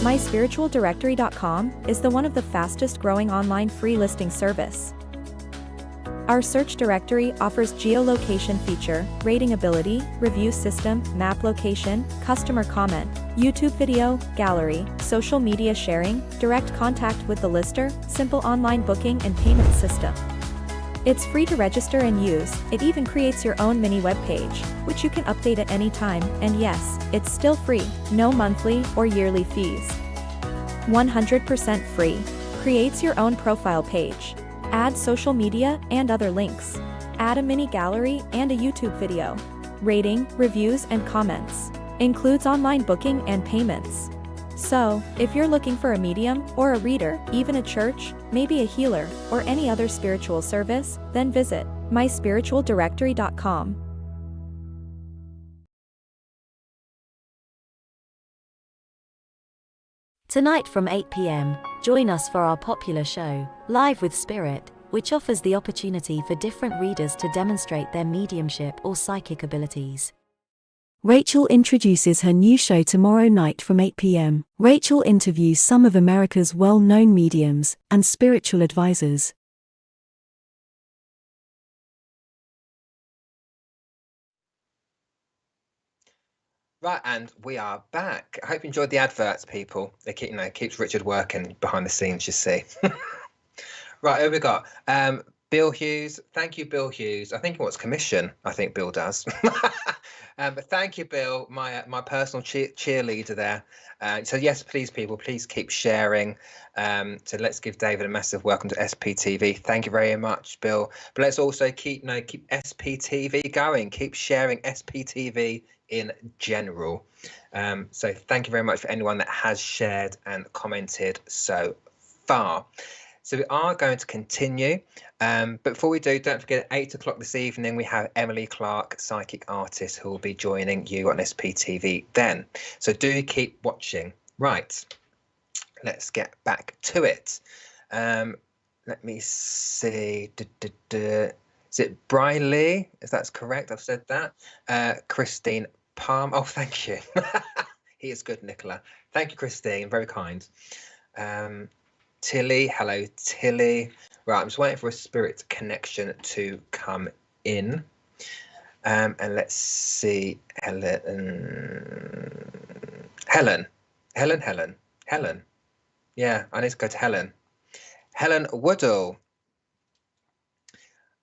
MySpiritualDirectory.com is one of the fastest growing online free listing service. Our search directory offers geolocation feature, rating ability, review system, map location, customer comment, YouTube video, gallery, social media sharing, direct contact with the lister, simple online booking and payment system. It's free to register and use. It even creates your own mini web page, which you can update at any time, and yes, it's still free, no monthly or yearly fees. 100% free. Creates your own profile page. Add social media and other links. Add a mini gallery and a YouTube video. Rating, reviews and comments. Includes online booking and payments. So, if you're looking for a medium or a reader, even a church, maybe a healer, or any other spiritual service, then visit myspiritualdirectory.com. Tonight from 8 p.m, join us for our popular show, Live with Spirit, which offers the opportunity for different readers to demonstrate their mediumship or psychic abilities. Rachel introduces her new show tomorrow night from 8 p.m. Rachel interviews some of America's well-known mediums and spiritual advisors. Right, and we are back. I hope you enjoyed the adverts, people. They keep, keeps Richard working behind the scenes, you see. Right, here we got Bill Hughes. Thank you, Bill Hughes. I think he wants commission. I think Bill does. But thank you, Bill, my personal cheerleader there. So yes, please, people, please keep sharing. So let's give David a massive welcome to SPTV. Thank you very much, Bill. But let's also keep SPTV going. Keep sharing SPTV in general. So thank you very much for anyone that has shared and commented so far. So we are going to continue, but before we do, don't forget at 8 o'clock this evening we have Emily Clark, psychic artist, who will be joining you on SPTV then. So do keep watching. Right, let's get back to it. Let me see. Is it Briley? If that's correct, I've said that. Christine Palm. Oh, thank you. He is good, Nicola. Thank you, Christine. Very kind. Tilly, hello, Tilly. Right, I'm just waiting for a spirit connection to come in. And let's see, Helen. Yeah, I need to go to Helen. Helen Woodall.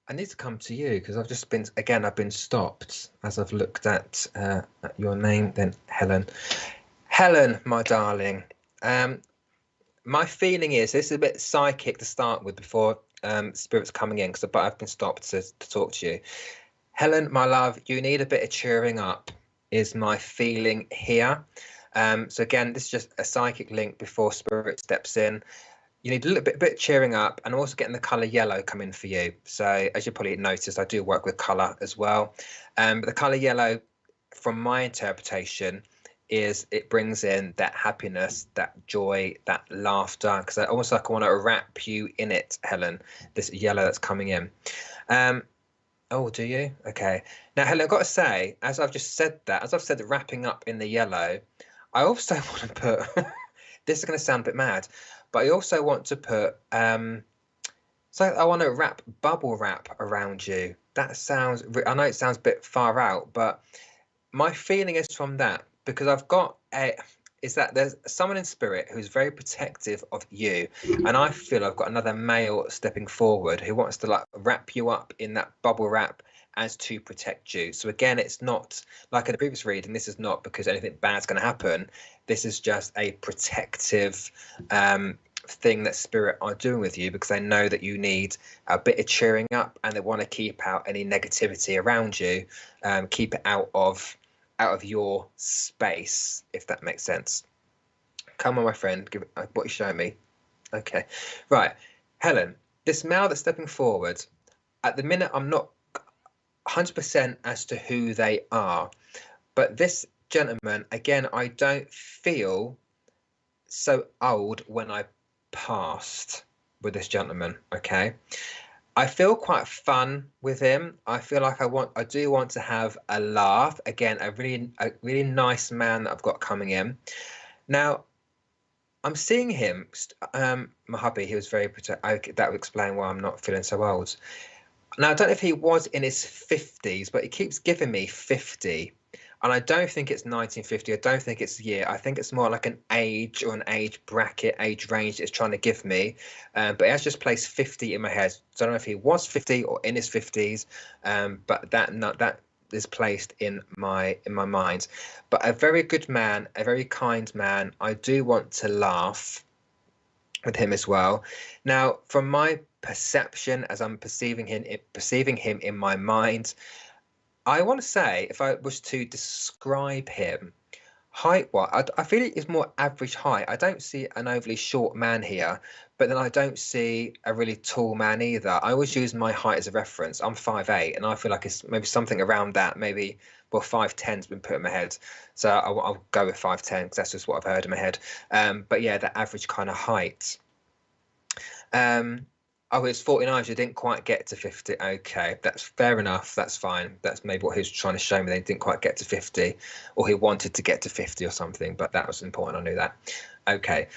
I need to come to you because I've just been, again, I've been stopped as I've looked at your name, then Helen. Helen, my darling. My feeling is this is a bit psychic to start with before spirit's coming in, but I've been stopped to talk to you. Helen, my love, you need a bit of cheering up is my feeling here. So again, this is just a psychic link before spirit steps in. You need a little bit of cheering up, and also getting the colour yellow come in for you. So as you probably noticed, I do work with colour as well. But the colour yellow, from my interpretation, is it brings in that happiness, that joy, that laughter, because I almost like I want to wrap you in it, Helen, this yellow that's coming in. Oh, do you? Okay. Now, Helen, I've got to say, as I've just said that, as I've said wrapping up in the yellow, I also want to put, this is going to sound a bit mad, but I also want to put, so I want to wrap bubble wrap around you. That sounds, I know it sounds a bit far out, but my feeling is from that, because I've got is that there's someone in spirit who's very protective of you, and I feel I've got another male stepping forward who wants to like wrap you up in that bubble wrap as to protect you. So again, it's not like in the previous reading, this is not because anything bad's going to happen. This is just a protective thing that spirit are doing with you, because they know that you need a bit of cheering up, and they want to keep out any negativity around you, keep it out of your space, if that makes sense. Come on, my friend, give what you showing me. Okay, right, Helen, this male that's stepping forward, at the minute I'm not 100% as to who they are, but this gentleman, again, I don't feel so old when I passed with this gentleman. Okay, I feel quite fun with him. I feel like I do want to have a laugh. Again, a really nice man that I've got coming in. Now, I'm seeing him. My hubby, he was very protective. That would explain why I'm not feeling so old. Now, I don't know if he was in his 50s, but he keeps giving me 50. And I don't think it's 1950. I don't think it's a year. I think it's more like an age or an age bracket, age range it's trying to give me. But it has just placed 50 in my head. So I don't know if he was 50 or in his 50s. But that is placed in my mind. But a very good man, a very kind man. I do want to laugh with him as well. Now, from my perception, as I'm perceiving him in my mind, I want to say, if I was to describe him, Height-wise, I feel it is more average height. I don't see an overly short man here, but then I don't see a really tall man either. I always use my height as a reference. I'm 5'8", and I feel like it's maybe something around that. Maybe, well, 5'10's been put in my head, so I'll go with 5'10 because that's just what I've heard in my head. But yeah, the average kind of height. Oh, it's 49, so you didn't quite get to 50. Okay, that's fair enough. That's fine. That's maybe what he was trying to show me. They didn't quite get to 50, or he wanted to get to 50 or something, but that was important. I knew that. Okay.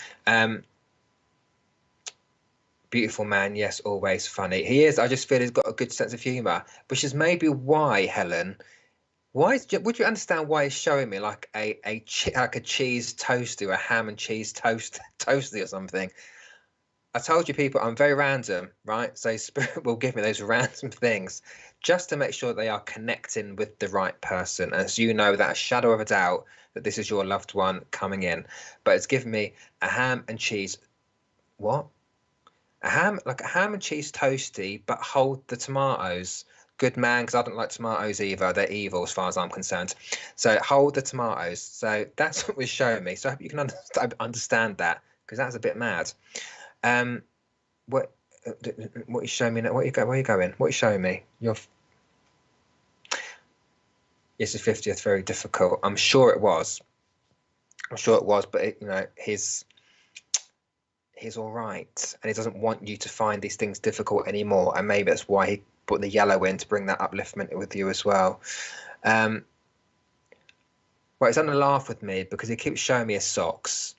Beautiful man. Yes, always funny. He is. I just feel he's got a good sense of humour, which is maybe why, Helen, would you understand why he's showing me like a cheese toasty or a ham and cheese toasty or something? I told you, people, I'm very random, right? So Spirit will give me those random things just to make sure they are connecting with the right person. As you know, without a shadow of a doubt, that this is your loved one coming in. But it's given me a ham and cheese. What? Like a ham and cheese toasty, but hold the tomatoes. Good man, because I don't like tomatoes either. They're evil as far as I'm concerned. So hold the tomatoes. So that's what was showing me. So I hope you can understand that, because that's a bit mad. What you showing me now? Where you going? What are you showing me? It's the 50th. Very difficult. I'm sure it was, but he's all right, and he doesn't want you to find these things difficult anymore. And maybe that's why he put the yellow in to bring that upliftment with you as well. Well, he's having a laugh with me because he keeps showing me his socks,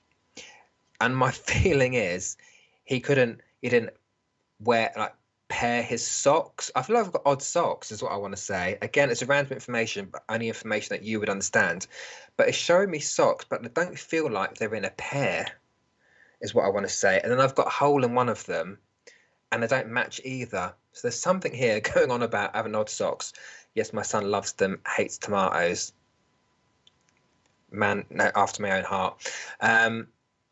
and my feeling is he didn't pair his socks. I feel like I've got odd socks is what I want to say. Again, it's a random information, but only information that you would understand. But it's showing me socks, but they don't feel like they're in a pair is what I want to say. And then I've got a hole in one of them and they don't match either. So there's something here going on about having odd socks. Yes, my son loves them, hates tomatoes. Man, no, after my own heart.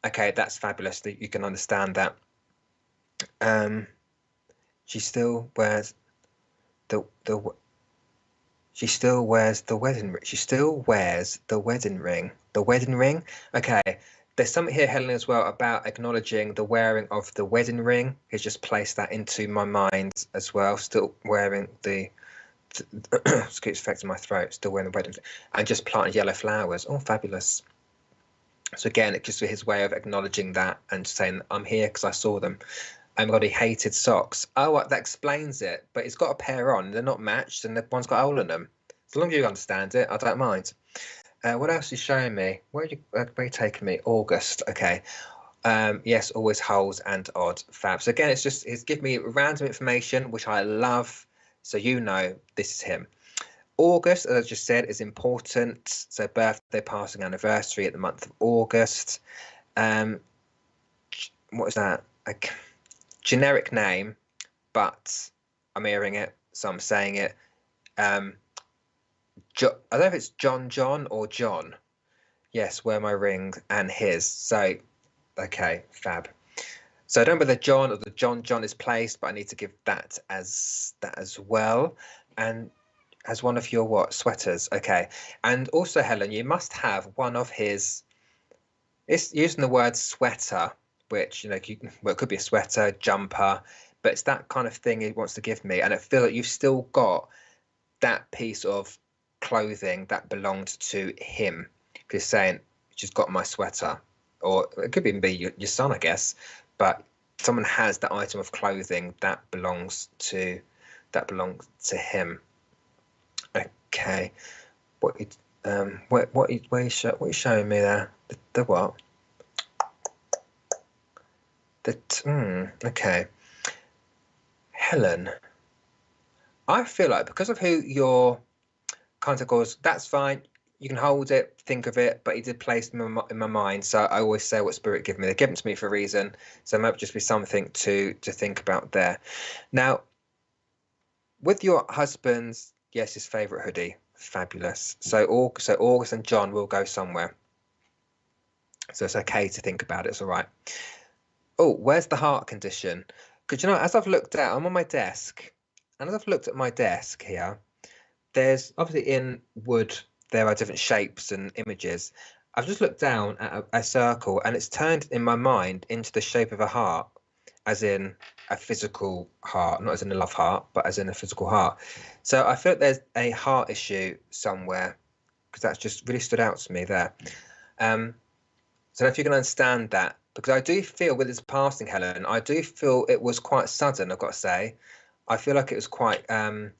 Okay, that's fabulous that you can understand that. She still wears the wedding ring. She still wears the wedding ring. The wedding ring. Okay, there's something here, Helen, as well about acknowledging the wearing of the wedding ring. He's just placed that into my mind as well. Still wearing the excuse affecting my throat. Still wearing the wedding ring and just planting yellow flowers. Oh, fabulous. So again, it's just his way of acknowledging that and saying, I'm here because I saw them. Oh my God, he hated socks. Oh, that explains it. But he's got a pair on. They're not matched and one's got a hole in them. As long as you understand it, I don't mind. What else are you showing me? Where are you taking me? August. Okay. Yes, always holes and odd. Fab. So again, it's giving me random information, which I love. So you know this is him. August, as I just said, is important. So birthday, passing anniversary at the month of August. What is that? A generic name, but I'm hearing it, so I'm saying it. I don't know if it's John or John. Yes, wear my ring and his. So, okay, fab. So I don't know whether John or the John is placed, but I need to give that as well. And as one of your what sweaters, okay. And also, Helen, you must have one of his. It's using the word sweater, which well, it could be a sweater, jumper, but it's that kind of thing he wants to give me, and I feel like you've still got that piece of clothing that belonged to him. Because saying, she's got my sweater, or it could even be your son, I guess. But someone has that item of clothing that belongs to him. Okay, what are you showing me there? The what? Okay, Helen. I feel like because of who your contact was, that's fine. You can hold it, think of it, but he did place them in my mind. So I always say what Spirit give me. They give them to me for a reason. So it might just be something to think about there. Now, with your husband's, yes, his favourite hoodie, fabulous. So August and John will go somewhere. So it's okay to think about it. It's all right. Oh, where's the heart condition? Because as I've looked at, I'm on my desk, and as I've looked at my desk here, there's obviously in wood. There are different shapes and images. I've just looked down at a circle, and it's turned in my mind into the shape of a heart, as in a physical heart, not as in a love heart, but as in a physical heart. So I feel like there's a heart issue somewhere, because that's just really stood out to me there. So if you can understand that, because I do feel with his passing, Helen, I do feel it was quite sudden, I've got to say. I feel like it was quite, I'm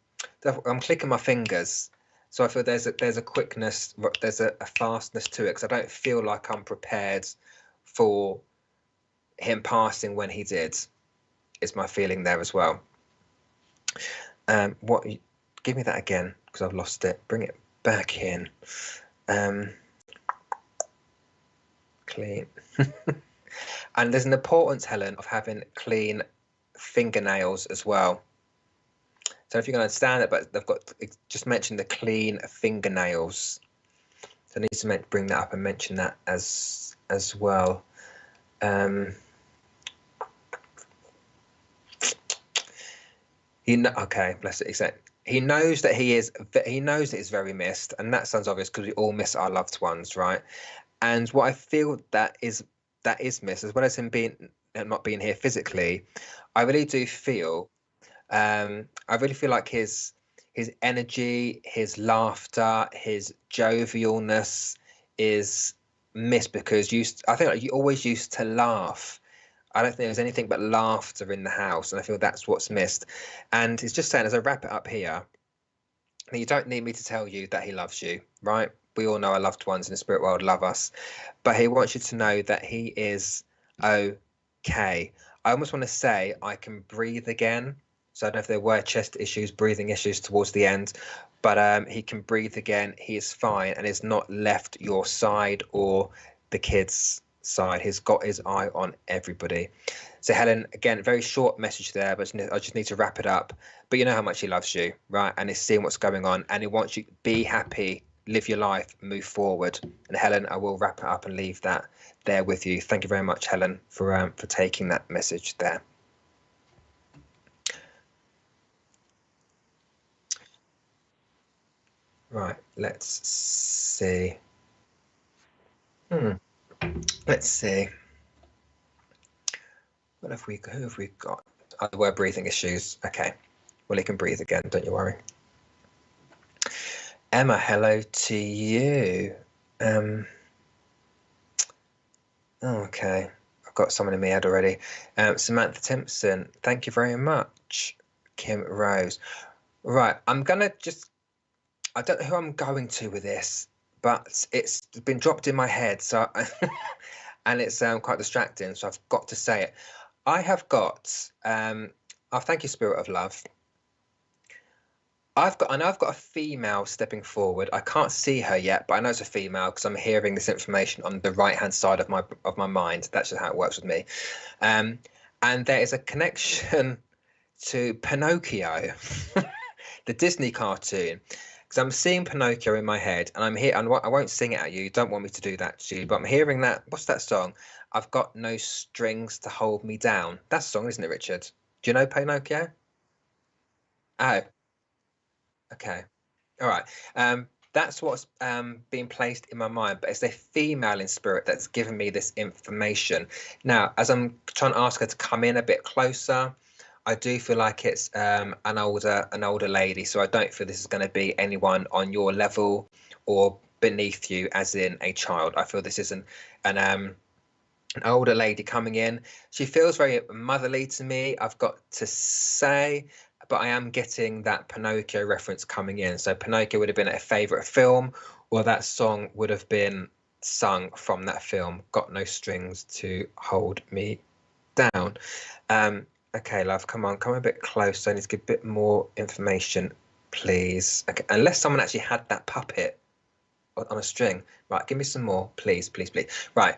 clicking my fingers. So I feel there's a quickness, there's a fastness to it, because I don't feel like I'm prepared for him passing when he did, is my feeling there as well. Give me that again, because I've lost it. Bring it back in. Clean. And there's an importance, Helen, of having clean fingernails as well. So if you can understand it, but they've got just mentioned the clean fingernails. So I need to bring that up and mention that as well. Okay, bless it. He knows that he knows that he's very missed, and that sounds obvious because we all miss our loved ones, right? And what I feel that is missed, as well as him not being here physically, I really do feel. I really feel like his energy, his laughter, his jovialness is missed, because I think like you always used to laugh. I don't think there's anything but laughter in the house, and I feel that's what's missed. And he's just saying, as I wrap it up here, you don't need me to tell you that he loves you, right? We all know our loved ones in the spirit world love us, but he wants you to know that he is okay. I almost want to say I can breathe again. So I don't know if there were chest issues, breathing issues towards the end, but he can breathe again. He is fine and has not left your side or the kids' side. He's got his eye on everybody. So Helen, again, very short message there, but I just need to wrap it up. But you know how much he loves you, right? And he's seeing what's going on, and he wants you to be happy, live your life, move forward. And Helen, I will wrap it up and leave that there with you. Thank you very much, Helen, for taking that message there. Right, let's see. Let's see. Who have we got? Oh, there were breathing issues. Okay. Well, he can breathe again, don't you worry. Emma, hello to you. Okay. I've got someone in my head already. Samantha Timpson, thank you very much. Kim Rose. Right, I don't know who I'm going to with this, but it's been dropped in my head, so and it's quite distracting, so I've got to say it. I have got thank you, Spirit of Love. I've got a female stepping forward. I can't see her yet, but I know it's a female because I'm hearing this information on the right-hand side of my mind. That's just how it works with me. And there is a connection to Pinocchio, the Disney cartoon. Because I'm seeing Pinocchio in my head, and I'm here, and I won't sing it at you. You don't want me to do that to you, but I'm hearing that. What's that song? I've got no strings to hold me down. That's a song, isn't it, Richard? Do you know Pinocchio? Oh, okay. All right. That's what's being placed in my mind, but it's a female in spirit that's given me this information. Now, as I'm trying to ask her to come in a bit closer, I do feel like it's an older lady, so I don't feel this is going to be anyone on your level or beneath you, as in a child. I feel this is an older lady coming in. She feels very motherly to me, I've got to say, but I am getting that Pinocchio reference coming in. So Pinocchio would have been a favourite film, or that song would have been sung from that film. Got no strings to hold me down. Okay, love, come on, come a bit closer. I need to give a bit more information, please. Okay, unless someone actually had that puppet on a string. Right, give me some more, please, please, please. Right,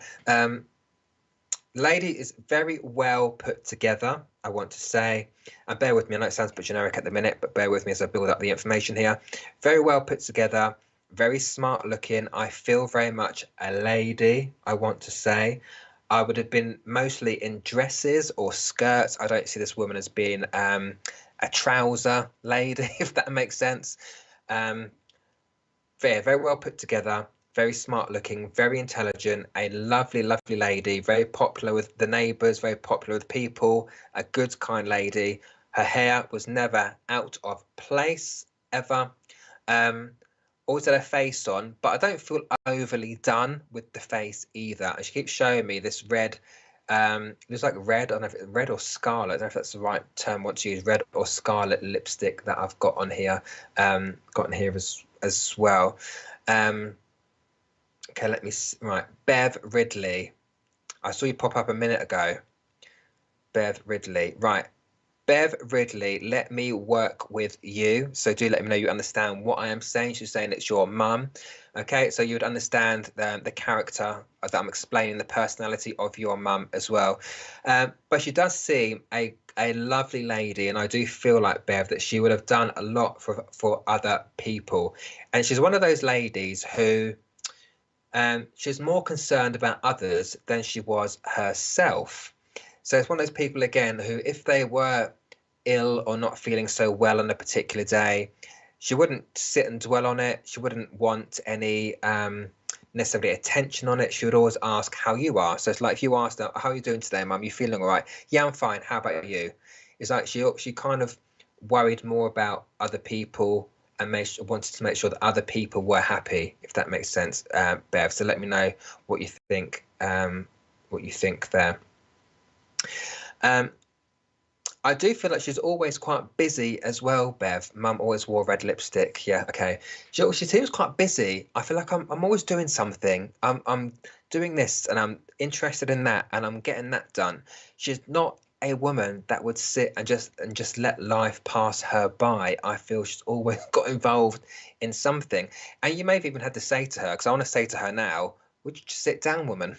lady is very well put together, I want to say. And bear with me, I know it sounds a bit generic at the minute, but bear with me as I build up the information here. Very well put together, very smart looking. I feel very much a lady, I want to say. I would have been mostly in dresses or skirts. I don't see this woman as being a trouser lady, if that makes sense. Very, very well put together, very smart looking, very intelligent, a lovely, lovely lady, very popular with the neighbours, very popular with people, a good, kind lady. Her hair was never out of place, ever. Always had her face on, but I don't feel overly done with the face either. And she keeps showing me this red, looks like red, I don't know if it's red or scarlet, I don't know if that's the right term I want to use, red or scarlet lipstick that I've got on here, as well. Okay, let me, right, Bev Ridley. I saw you pop up a minute ago. Bev Ridley, right. Bev Ridley, let me work with you. So do let me know you understand what I am saying. She's saying it's your mum. Okay, so you would understand the character that I'm explaining, the personality of your mum as well. But she does seem a lovely lady, and I do feel like Bev that she would have done a lot for other people. And she's one of those ladies who she's more concerned about others than she was herself. So it's one of those people, again, who if they were ill or not feeling so well on a particular day, she wouldn't sit and dwell on it. She wouldn't want any necessarily attention on it. She would always ask how you are. So it's like if you asked her, how are you doing today, Mum? You feeling all right? Yeah, I'm fine. How about you? It's like she kind of worried more about other people and wanted to make sure that other people were happy, if that makes sense, Bev. So let me know what you think there. I do feel like she's always quite busy as well, Bev. Mum always wore red lipstick. Yeah, okay. She seems quite busy. I feel like I'm always doing something. I'm doing this and I'm interested in that and I'm getting that done. She's not a woman that would sit and just let life pass her by. I feel she's always got involved in something. And you may have even had to say to her, because I want to say to her now, would you just sit down, woman?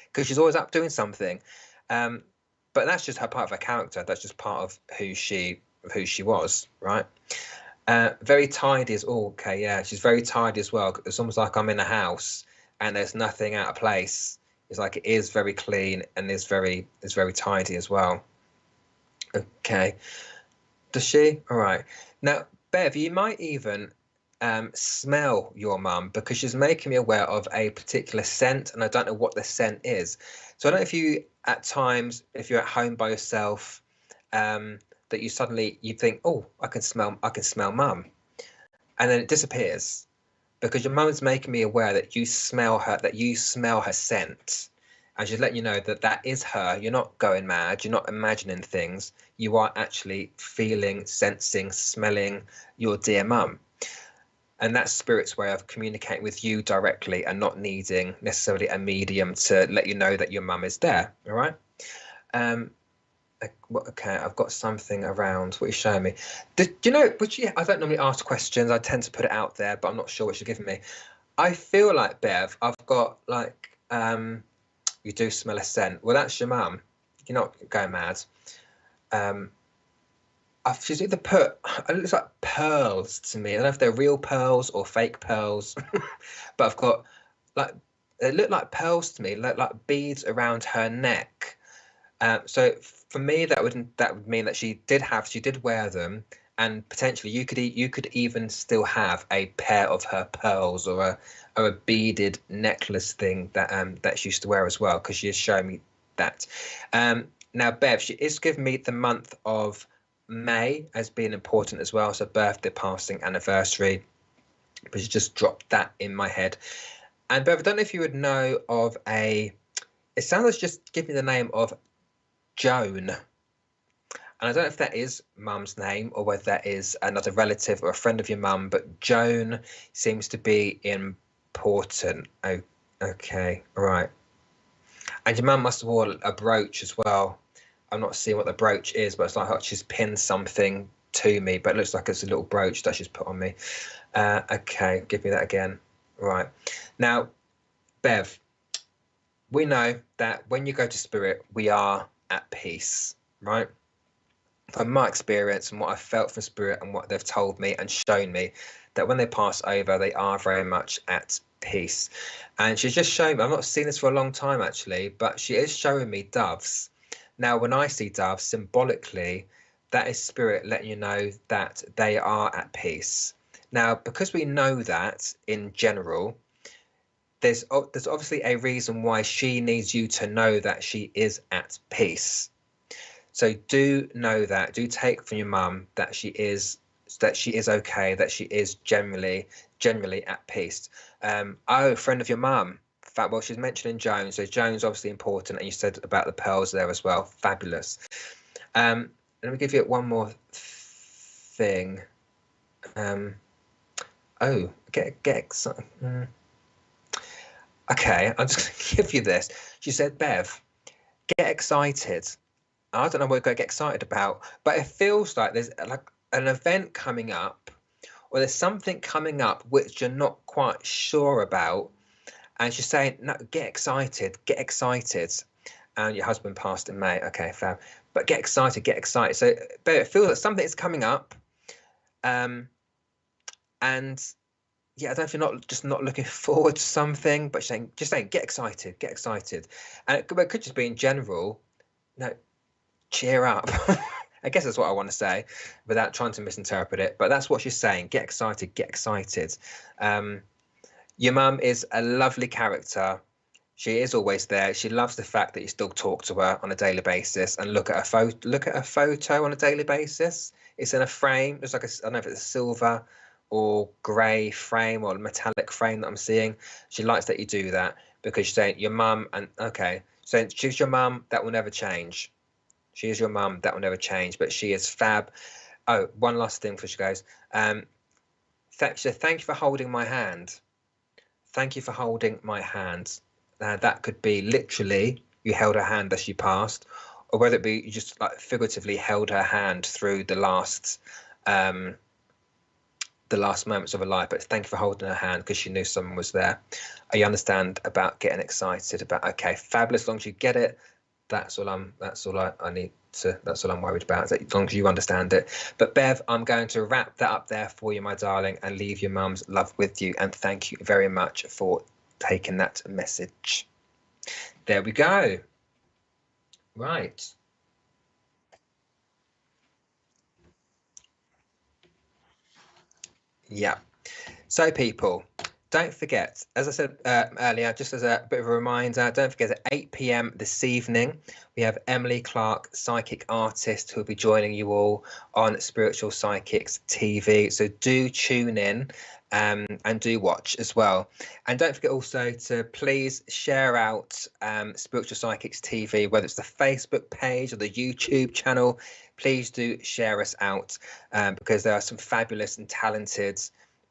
Because she's always up doing something. But that's just her part of her character. That's just part of who she was, right? Very tidy as okay, yeah, she's very tidy as well. It's almost like I'm in a house and there's nothing out of place. It's like it is very clean and is very tidy as well. Okay, does she? All right. Now, Bev, you might even smell your mum because she's making me aware of a particular scent, and I don't know what the scent is. So I don't know if you, at times, if you're at home by yourself, that you think, oh, I can smell mum, and then it disappears because your mum's making me aware that you smell her scent, and she's letting you know that that is her. You're not going mad. You're not imagining things. You are actually feeling, sensing, smelling your dear mum. And that's spirit's way of communicating with you directly and not needing necessarily a medium to let you know that your mum is there. All right. Okay, I've got something around. What are you showing me? Do you know? I don't normally ask questions. I tend to put it out there, but I'm not sure what you're giving me. I feel like, Bev, I've got like you do smell a scent. Well, that's your mum. You're not going mad. She's either put, it looks like pearls to me. I don't know if they're real pearls or fake pearls, but I've got like, they look like pearls to me, like beads around her neck. So for me, that would mean that she did wear them, and potentially you could even still have a pair of her pearls or a beaded necklace thing that she used to wear as well, because she is showing me that. Now, Bev, she is giving me the month of May as being important as well, so birthday, passing, anniversary, but she just dropped that in my head. And Bev, I don't know if you would know of it sounds like just give me the name of Joan, and I don't know if that is mum's name or whether that is another relative or a friend of your mum, but Joan seems to be important. Oh, okay, all right. And your mum must have worn a brooch as well. I'm not seeing what the brooch is, but it's like she's pinned something to me, but it looks like it's a little brooch that she's put on me. Okay, give me that again. Right. Now, Bev, we know that when you go to spirit, we are at peace, right? From my experience and what I've felt from spirit and what they've told me and shown me, that when they pass over, they are very much at peace. And she's just showing me, I've not seen this for a long time actually, but she is showing me doves. Now, when I see doves, symbolically, that is spirit letting you know that they are at peace. Now, because we know that in general, there's obviously a reason why she needs you to know that she is at peace. So do know that, do take from your mum that she is okay, that she is generally at peace. Oh, friend of your mum. Well, she's mentioning Jones. So Jones obviously important, and you said about the pearls there as well. Fabulous. Let me give you one more thing. Oh, get excited. Okay, I'm just going to give you this. She said, Bev, get excited. I don't know what you're going to get excited about, but it feels like there's like an event coming up, or there's something coming up which you're not quite sure about. And she's saying, no, get excited, get excited. And your husband passed in May. Okay, fab. But get excited, get excited. So, but it feels like something is coming up. And yeah, I don't know if you're not looking forward to something, but just saying, get excited, get excited. And it could just be in general, no, cheer up. I guess that's what I want to say without trying to misinterpret it. But that's what she's saying. Get excited, get excited. Your mum is a lovely character. She is always there. She loves the fact that you still talk to her on a daily basis and look at her photo on a daily basis. It's in a frame. It's like I don't know if it's a silver or grey frame or metallic frame that I'm seeing. She likes that you do that because she's saying your mum, and okay, so she's your mum that will never change. She is your mum that will never change, but she is fab. Oh, one last thing before she goes. Thank you for holding my hand. Thank you for holding my hand. That could be literally you held her hand as she passed, or whether it be you just like figuratively held her hand through the last moments of her life. But thank you for holding her hand because she knew someone was there. I understand about getting excited about. Okay, fabulous. As long as you get it, that's all I'm worried about. As long as you understand it. But Bev, I'm going to wrap that up there for you, my darling, and leave your mum's love with you. And thank you very much for taking that message. There we go. Right. Yeah. So people, don't forget, as I said earlier, just as a bit of a reminder, don't forget at 8 p.m. this evening, we have Emily Clark, psychic artist, who will be joining you all on Spiritual Psychics TV. So do tune in and do watch as well. And don't forget also to please share out Spiritual Psychics TV, whether it's the Facebook page or the YouTube channel. Please do share us out because there are some fabulous and talented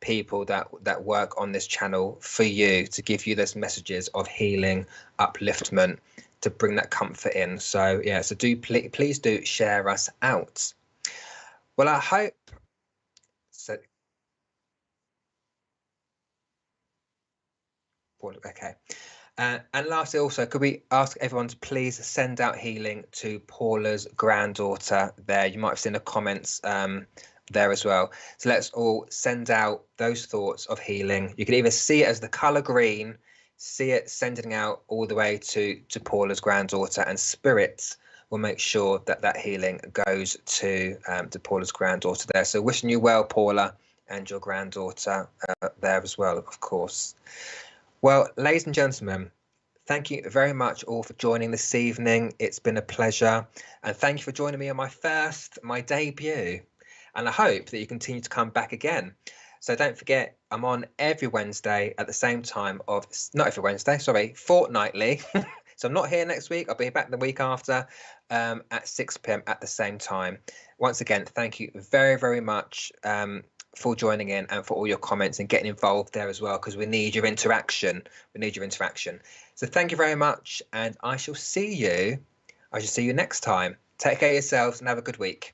people that work on this channel for you, to give you those messages of healing, upliftment, to bring that comfort in. So yeah, so do please do share us out. Well, I hope so. Okay. And lastly, also, could we ask everyone to please send out healing to Paula's granddaughter there? You might have seen the comments there as well. So let's all send out those thoughts of healing. You can either see it as the color green, see it sending out all the way to Paula's granddaughter, and spirits will make sure that that healing goes to Paula's granddaughter there. So wishing you well, Paula, and your granddaughter there as well, of course. Well, ladies and gentlemen, thank you very much all for joining this evening. It's been a pleasure. And thank you for joining me on my debut. And I hope that you continue to come back again. So don't forget, I'm on every Wednesday at the same time of, not every Wednesday, sorry, fortnightly. So I'm not here next week. I'll be back the week after at 6 p.m. at the same time. Once again, thank you very, very much for joining in and for all your comments and getting involved there as well, because we need your interaction. We need your interaction. So thank you very much, and I shall see you next time. Take care of yourselves and have a good week.